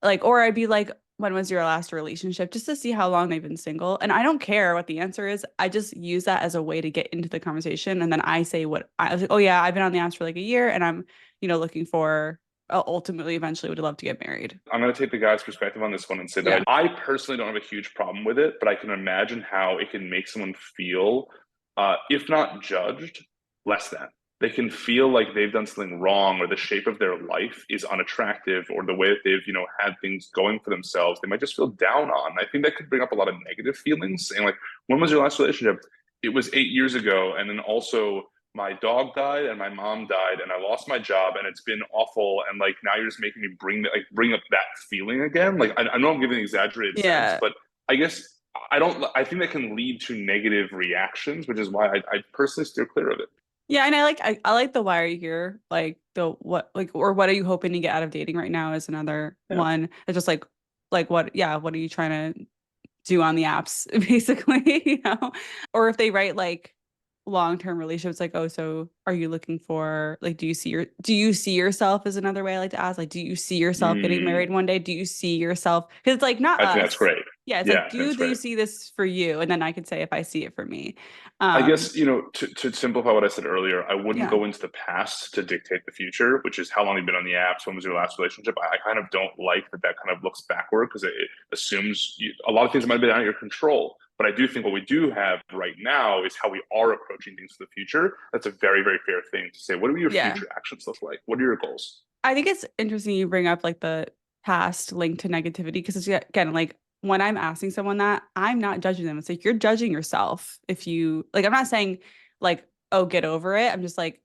Like, or I'd be like, when was your last relationship? Just to see how long they've been single. And I don't care what the answer is. I just use that as a way to get into the conversation. And then I say what I was like, oh yeah, I've been on the apps for like a year and I'm, looking for ultimately eventually would love to get married. I'm going to take the guy's perspective on this one and say that Yeah. I personally don't have a huge problem with it, but I can imagine how it can make someone feel, if not judged, less than. They can feel like they've done something wrong, or the shape of their life is unattractive, or the way that they've, had things going for themselves. They might just feel down on. I think that could bring up a lot of negative feelings, saying like, when was your last relationship? It was 8 years ago. And then also, my dog died and my mom died and I lost my job and it's been awful, and like now you're just making me bring up that feeling again. Like, I know I'm giving an exaggerated sense, Yeah. but I guess I don't. I think that can lead to negative reactions, which is why I personally steer clear of it. Yeah, and I like the why are you here? Like the what like or what are you hoping to get out of dating right now is another Yeah. one. It's just like what are you trying to do on the apps, basically, Or if they write like long-term relationships, like, oh, so are you looking for like do you see yourself is another way I like to ask, like, do you see yourself getting married Mm, one day? Do you see yourself? Because it's like not I think that's us. great. Yeah, it's Yeah, like, I think that's do you great. see this for you? And then I could say if I see it for me. I Um, guess, to simplify what I said earlier, I wouldn't yeah. go into the past to dictate the future, which is how long you've been on the apps, when was your last relationship. I kind of don't like that kind of looks backward, because it assumes a lot of things might be out of your control. But I do think what we do have right now is how we are approaching things for the future. That's a very, very fair thing to say. What do your Yeah. future actions look like? What are your goals? I think it's interesting you bring up like the past linked to negativity because it's again like when I'm asking someone that, I'm not judging them. It's like you're judging yourself if you like I'm not saying like, oh, get over it. I'm just like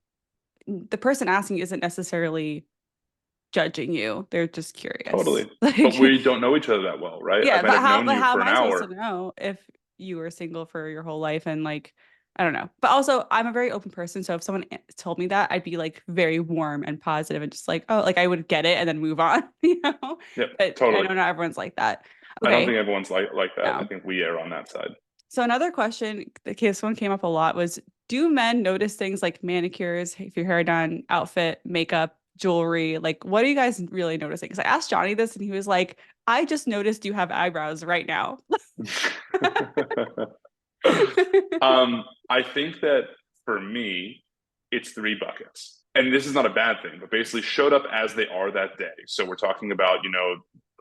the person asking isn't necessarily judging you. They're just curious. Totally. But Like we don't know each other that well, right? I yeah, might have known but you how for am an I supposed to hour. know if you were single for your whole life and like I don't know. But also I'm a very open person, so if someone told me that, I'd be like very warm and positive and just like, oh, like I would get it and then move on, Yep, But I totally. know not everyone's like that. I don't Okay. think everyone's like that. I No. think we err on that side. So another question, this one came up a lot was do men notice things like manicures, if your hair done, outfit, makeup, jewelry? Like what are you guys really noticing? Because I asked Johnny this and he was like, I just noticed you have eyebrows right now. I think that for me, it's three buckets. And this is not a bad thing, but basically showed up as they are that day. So we're talking about,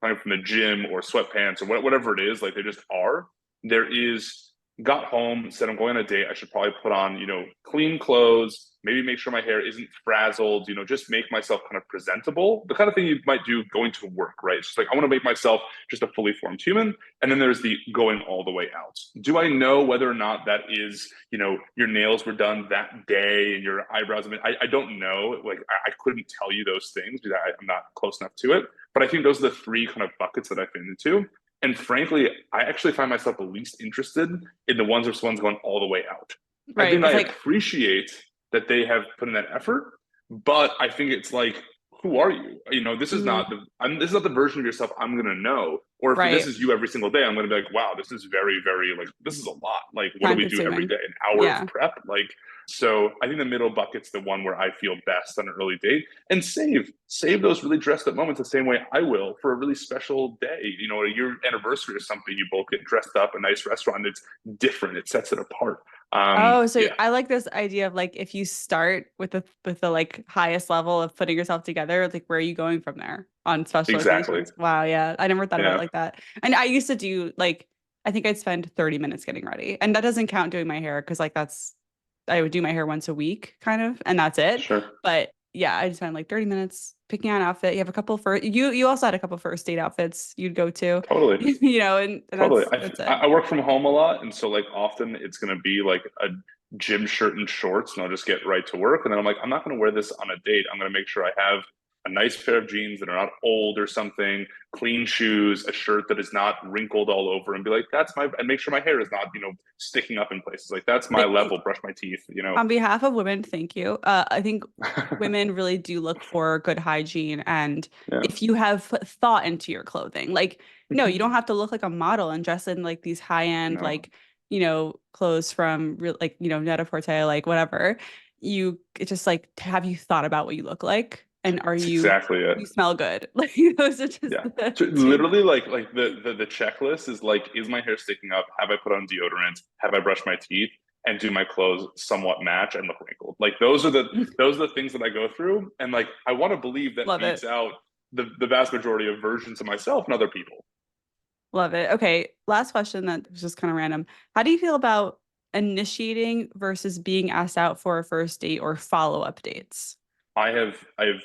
coming from the gym or sweatpants or whatever it is, like they just are. There is got home, said I'm going on a date. I should probably put on, clean clothes, maybe make sure my hair isn't frazzled, just make myself kind of presentable. The kind of thing you might do going to work, right? It's just like I want to make myself just a fully formed human. And then there's the going all the way out. Do I know whether or not that is, your nails were done that day and your eyebrows? I don't know. Like, I couldn't tell you those things because I'm not close enough to it. But I think those are the three kind of buckets that I fit into. And frankly, I actually find myself the least interested in the ones where someone's going all the way out. I Right. think I It's like, appreciate that they have put in that effort, but I think it's like, who are you? This is mhm, not this is not the version of yourself I'm gonna know. Or if this right. is you every single day, I'm gonna be like, wow, this is very, very like this is a lot. Like, what do Time we do every consuming. day? An hour of Yeah. prep? Like, so I think the middle bucket's the one where I feel best on an early date, and save those really dressed up moments the same way I will for a really special day. Your anniversary or something, you both get dressed up, a nice restaurant. It's different. It sets it apart. Oh, so Yeah, I like this idea of like if you start with the like highest level of putting yourself together, like where are you going from there on special exactly. occasions? Wow, yeah. I never thought about it Yeah. like that. And I used to do like I think I'd spend 30 minutes getting ready. And that doesn't count doing my hair because like I would do my hair once a week kind of, and that's it. Sure. But yeah, I just spent like 30 minutes picking out an outfit. You have a couple first you also had a couple first date outfits you'd go to, Totally. and Totally. that's it. I work from home a lot, and so like often it's gonna be like a gym shirt and shorts, and I'll just get right to work. And then I'm like, I'm not gonna wear this on a date. I'm gonna make sure I have a nice pair of jeans that are not old or something, clean shoes, a shirt that is not wrinkled all over, and be like, that's my, and make sure my hair is not, sticking up in places. Like that's my Thank you. level, brush my teeth. On behalf of women, thank you. I think women really do look for good hygiene, and Yeah. if you have put thought into your clothing, like no, you don't Mhm. have to look like a model and dress in like these high end No, like clothes from real like Net-a-Porter, like whatever. It's just like have you thought about what you look like, and are it's exactly it. you smell good? Like those are just Yeah. the So two. literally like the checklist is like, is my hair sticking up? Have I put on deodorant? Have I brushed my teeth? And do my clothes somewhat match and look wrinkled? Like those are the things that I go through. And like I want to believe that Love beats it. out the vast majority of versions of myself and other people. Love it. Okay, last question that was just kind of random. How do you feel about initiating versus being asked out for a first date or follow-up dates? I have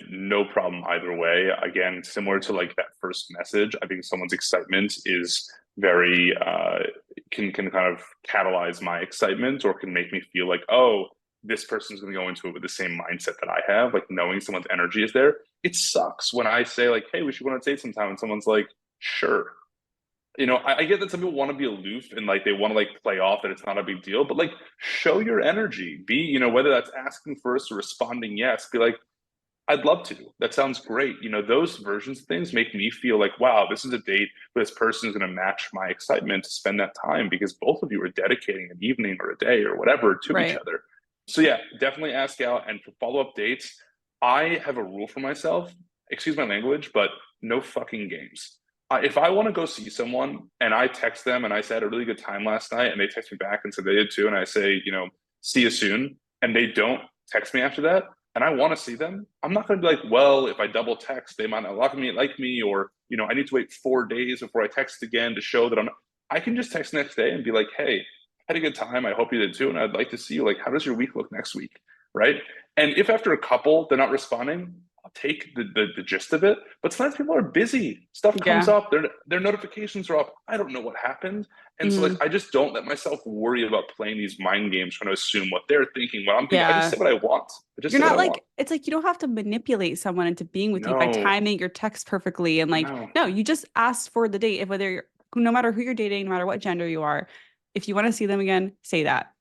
no problem either way. Again, similar to like that first message, I think someone's excitement is very can kind of catalyze my excitement or can make me feel like, oh, this person's going to go into it with the same mindset that I have, like knowing someone's energy is there. It sucks when I say like, hey, we should go on a date sometime, and someone's like, sure. I get that some people want to be aloof and like they want to like play off that it's not a big deal, but like show your energy. Be, whether that's asking first or responding yes, be like, I'd love to. That sounds great. Those versions of things make me feel like, wow, this is a date where this person is going to match my excitement to spend that time because both of you are dedicating an evening or a day or whatever to each Right. other. So, yeah, definitely ask out. And for follow up dates, I have a rule for myself, excuse my language, but no fucking games. If I want to go see someone and I text them and I said a really good time last night and they text me back and said they did too, and I say, see you soon, and they don't text me after that, and I want to see them, I'm not going to be like, well, if I double text, they might not like me, or I need to wait 4 days before I text again to show that I'm. I can just text next day and be like, hey, I had a good time. I hope you did too, and I'd like to see you. Like, how does your week look next week, right? And if after a couple they're not responding, I'll take the gist of it. But sometimes people are busy. Stuff comes Yeah. up. Their notifications are up. I don't know what happened, and so like Mhm. I just don't let myself worry about playing these mind games, trying to assume what they're thinking, what I'm thinking. I just Yeah. say what I want. I just You're say what not I want. like it's like you don't have to manipulate someone into being with you by No, timing your text perfectly and like no. no, you just ask for the date if whether you're no matter who you're dating, no matter what gender you are, if you want to see them again, say that.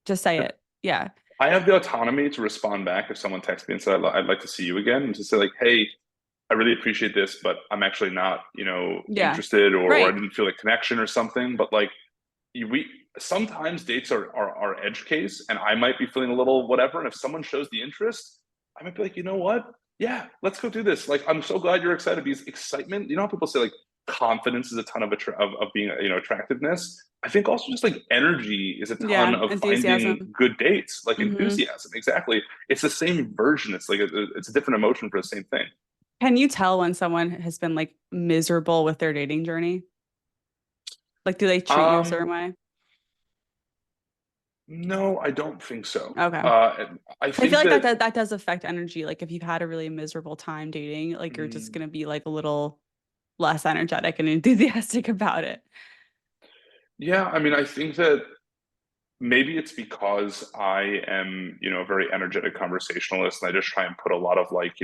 Just say Yeah. it. Yeah. I have the autonomy to respond back if someone texts me and said, I'd like to see you again, and to say, like, hey, I really appreciate this, but I'm actually not, Yeah. interested, or I Right. didn't feel a connection or something. But like, we sometimes dates are edge case, and I might be feeling a little whatever. And if someone shows the interest, I might be like, you know what? Yeah, let's go do this. Like, I'm so glad you're excited because excitement. You know how people say like confidence is a ton of being attractiveness. I think also just like energy is a ton Yeah. of finding Enthusiasm. good dates, like Hmm. enthusiasm. Exactly. It's the same version. It's like it's a different emotion for the same thing. Can you tell when someone has been like miserable with their dating journey? Like, do they treat you a certain Um, way? no, I don't think so. Okay. I I feel think like that that does affect energy. Like if you've had a really miserable time dating, like you're just mm, gonna be like a little less energetic and enthusiastic about it. yeah, I mean, I think that maybe it's because I am, a very energetic conversationalist, and I just try and put a lot of like,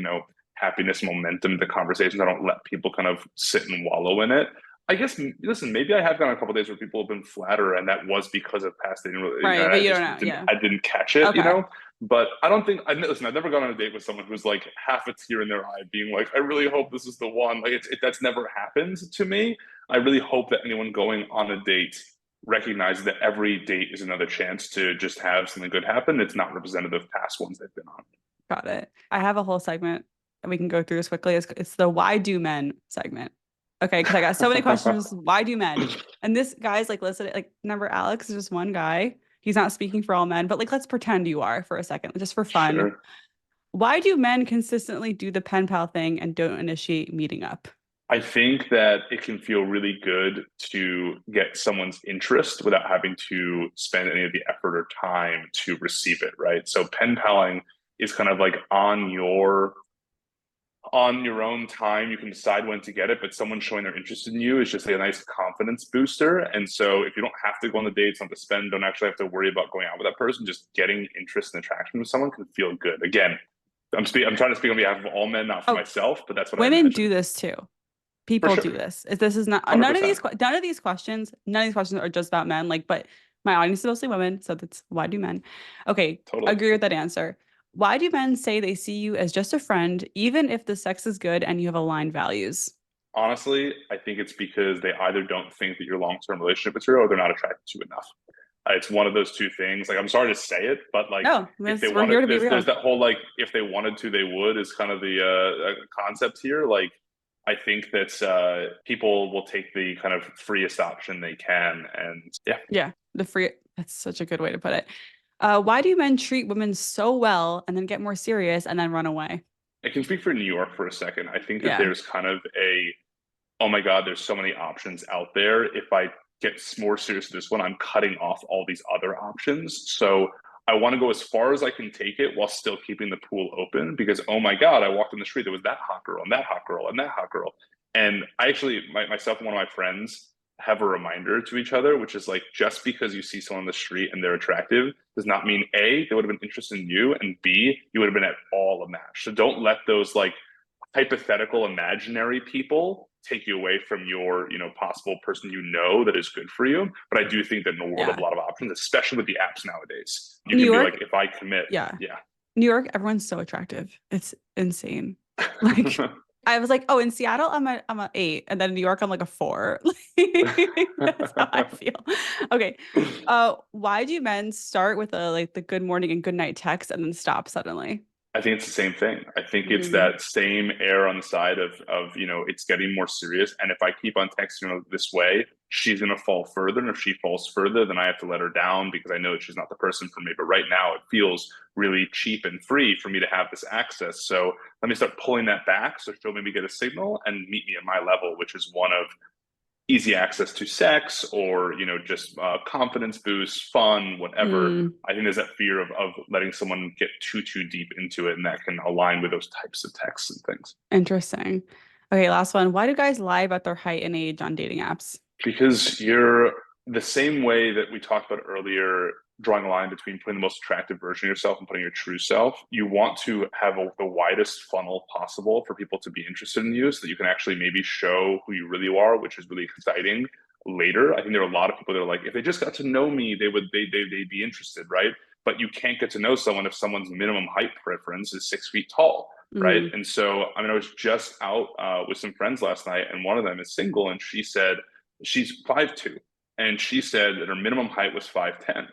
happiness, momentum into conversations. I don't let people kind of sit and wallow in it. I guess, listen, maybe I have gone on a couple of days where people have been flatter, and that was because of past dating. Right. And But I you don't just know. didn't, Yeah. I didn't catch it, Okay. But I don't think, listen, I've never gone on a date with someone who's like half a tear in their eye, being like, I really hope this is the one. Like, that's never happened to me. I really hope that anyone going on a date recognize that every date is another chance to just have something good happen. It's not representative of past ones they've been on. Got it. I have a whole segment and we can go through this quickly. It's the why do men segment. Okay, because I got so many questions. Why do men? And this guy's like, listen, like, remember, Alex is just one guy. He's not speaking for all men, but like, let's pretend you are for a second, just for fun. Sure. Why do men consistently do the pen pal thing and don't initiate meeting up? I think that it can feel really good to get someone's interest without having to spend any of the effort or time to receive it, right? So pen paling is kind of like on your own time. You can decide when to get it, but someone showing their interest in you is just like a nice confidence booster. And so if you don't have to go on the dates, not to spend, don't actually have to worry about going out with that person, just getting interest and attraction with someone can feel good. Again, I'm trying to speak on behalf of all men, not for Oh, myself, but that's what I women do imagine. this too. For People do sure. this. This is not $100. none of these questions are just about men. Like, but my audience is mostly women, so that's why do men? Okay, Totally. agree with that answer. Why do men say they see you as just a friend, even if the sex is good and you have aligned values? Honestly, I think it's because they either don't think that your long-term relationship material or they're not attracted to you enough. It's one of those two things. Like, I'm sorry to say it, but like, No, if they we're wanted, here to be there's real. that whole like, if they wanted to, they would is kind of the concept here. Like, I think that people will take the kind of freest option they can, and yeah, Yeah, the free. That's such a good way to put it. Why do men treat women so well and then get more serious and then run away? I can speak for New York for a second. I think that Yeah, there's kind of a oh my God, there's so many options out there. If I get more serious with this one, I'm cutting off all these other options. So I want to go as far as I can take it while still keeping the pool open because, oh my God, I walked in the street. There was that hot girl and that hot girl and that hot girl. And I actually, myself and one of my friends have a reminder to each other, which is like just because you see someone on the street and they're attractive does not mean A, they would have been interested in you, and B, you would have been at all a match. So don't let those like hypothetical imaginary people take you away from your possible person that is good for you. But I do think that in the world of a yeah. lot of options, especially with the apps nowadays, you New can be like, York, if I commit, yeah. yeah. New York, everyone's so attractive. It's insane. Like I was like, oh, in Seattle, I'm a 8, and then in New York, I'm like a 4. Like, that's how I feel. Okay. Why do men start with a like the good morning and good night text and then stop suddenly? I think it's the same thing. I think it's Mm, that same air on the side of it's getting more serious. And if I keep on texting her this way, she's gonna fall further. And if she falls further, then I have to let her down because I know that she's not the person for me. But right now it feels really cheap and free for me to have this access. So let me start pulling that back so she'll maybe get a signal and meet me at my level, which is one of easy access to sex or just confidence boost, fun, whatever. mm, I think there's that fear of letting someone get too deep into it, and that can align with those types of texts and things. interesting. Okay, last one. Why do guys lie about their height and age on dating apps? Because you're the same way that we talked about earlier, drawing a line between putting the most attractive version of yourself and putting your true self. You want to have the widest funnel possible for people to be interested in you so that you can actually maybe show who you really are, which is really exciting later. I think there are a lot of people that are like, if they just got to know me, they'd be interested, right? But you can't get to know someone if someone's minimum height preference is 6 feet tall, right? Mm, And so, I mean, I was just out with some friends last night, and one of them is single, and she said she's 5'2", and she said that her minimum height was 5'10".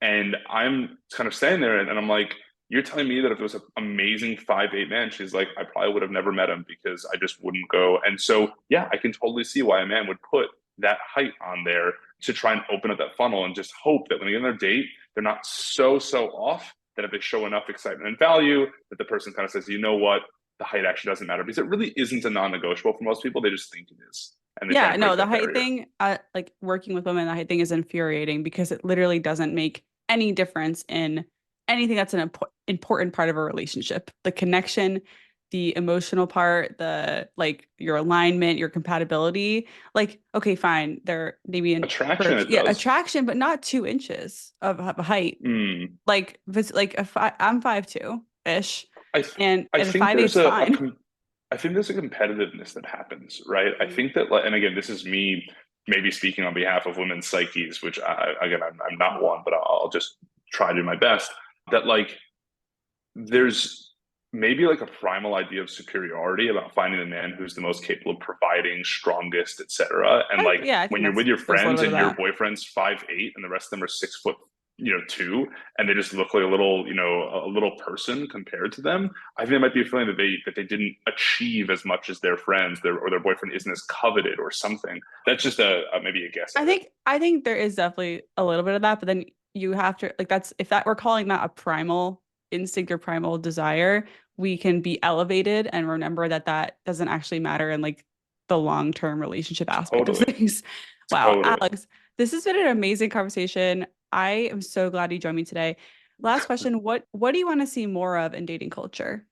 And I'm kind of standing there, and I'm like, you're telling me that if it was an amazing 5'8" man, she's like, I probably would have never met him because I just wouldn't go. And so, yeah, I can totally see why a man would put that height on there to try and open up that funnel and just hope that when they get on their date, they're not so off that if they show enough excitement and value, that the person kind of says, you know what, the height actually doesn't matter because it really isn't a non-negotiable for most people. They just think it is, and they try yeah, and break no, the that height barrier. thing, like working with women, the height thing is infuriating because it literally doesn't make any difference in anything that's an important part of a relationship. The connection, the emotional part, the like your alignment, your compatibility. Like, okay, fine, they're maybe in Attraction, it yeah, does. attraction, but not 2 inches of height. Mm. Like, if it's like I'm 5'2" ish, I th- and I and think 5'8's fine. I think there's a competitiveness that happens, right? I Mm. think that, like, and again, this is me maybe speaking on behalf of women's psyches, which again, I'm not one, but I'll just try to do my best. That like there's maybe like a primal idea of superiority about finding the man who's the most capable of providing, strongest, etc. And like Yeah, I when think you're with that's your there's a little friends bit of and your that. boyfriend's 5'8" and the rest of them are 6 foot, 2, and they just look like a little, a little person compared to them. I think it might be a feeling that they didn't achieve as much as their friends, or their boyfriend isn't as coveted or something. That's just a maybe a guess at it. I think there is definitely a little bit of that, but then you have to like that's if that we're calling that a primal instinct or primal desire, we can be elevated and remember that that doesn't actually matter and like the long-term relationship aspect of Totally. things. Wow, Totally. Alex, this has been an amazing conversation. I am so glad you joined me today. Last question, what do you want to see more of in dating culture?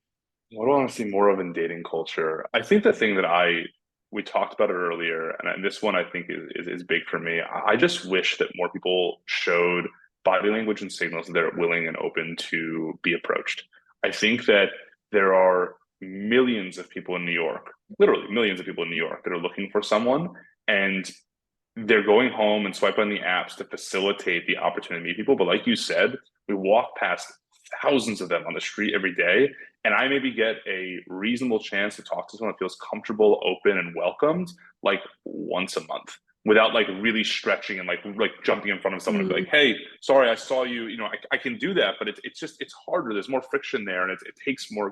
What do I want to see more of in dating culture? I think the thing that we talked about it earlier, and this one I think is big for me. I just wish that more people showed body language and signals that they're willing and open to be approached. I think that there are millions of people in New York, literally millions of people in New York that are looking for someone, and they're going home and swipe on the apps to facilitate the opportunity to meet people. But like you said, we walk past thousands of them on the street every day. And I maybe get a reasonable chance to talk to someone that feels comfortable, open, and welcomed like once a month without like really stretching and like jumping in front of someone and be like, Mm, hey, sorry, I saw you, I can do that, but it's just it's harder. There's more friction there and it takes more.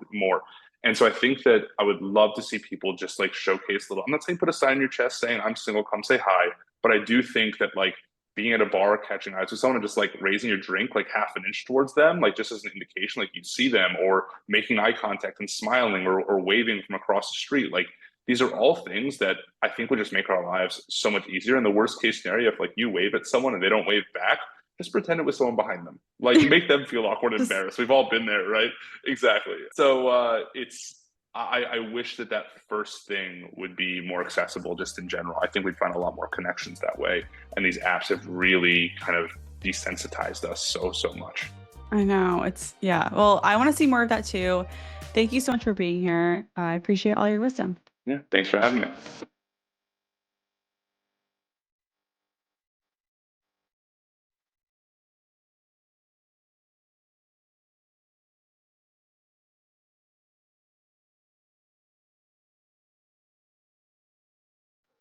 And so I think that I would love to see people just like showcase a little. I'm not saying put a sign on your chest saying I'm single, come say hi, but I do think that like being at a bar, catching eyes with someone, and just like raising your drink like half an inch towards them, like just as an indication, like you see them, or making eye contact and smiling, or waving from across the street, like these are all things that I think would just make our lives so much easier. In the worst case scenario, if like you wave at someone and they don't wave back, just pretend it was someone behind them. Like make them feel awkward and just embarrassed. We've all been there, right? Exactly. So I wish that that first thing would be more accessible just in general. I think we'd find a lot more connections that way. And these apps have really kind of desensitized us so much. I know. It's yeah. Well, I want to see more of that too. Thank you so much for being here. I appreciate all your wisdom. Yeah. Thanks for having me.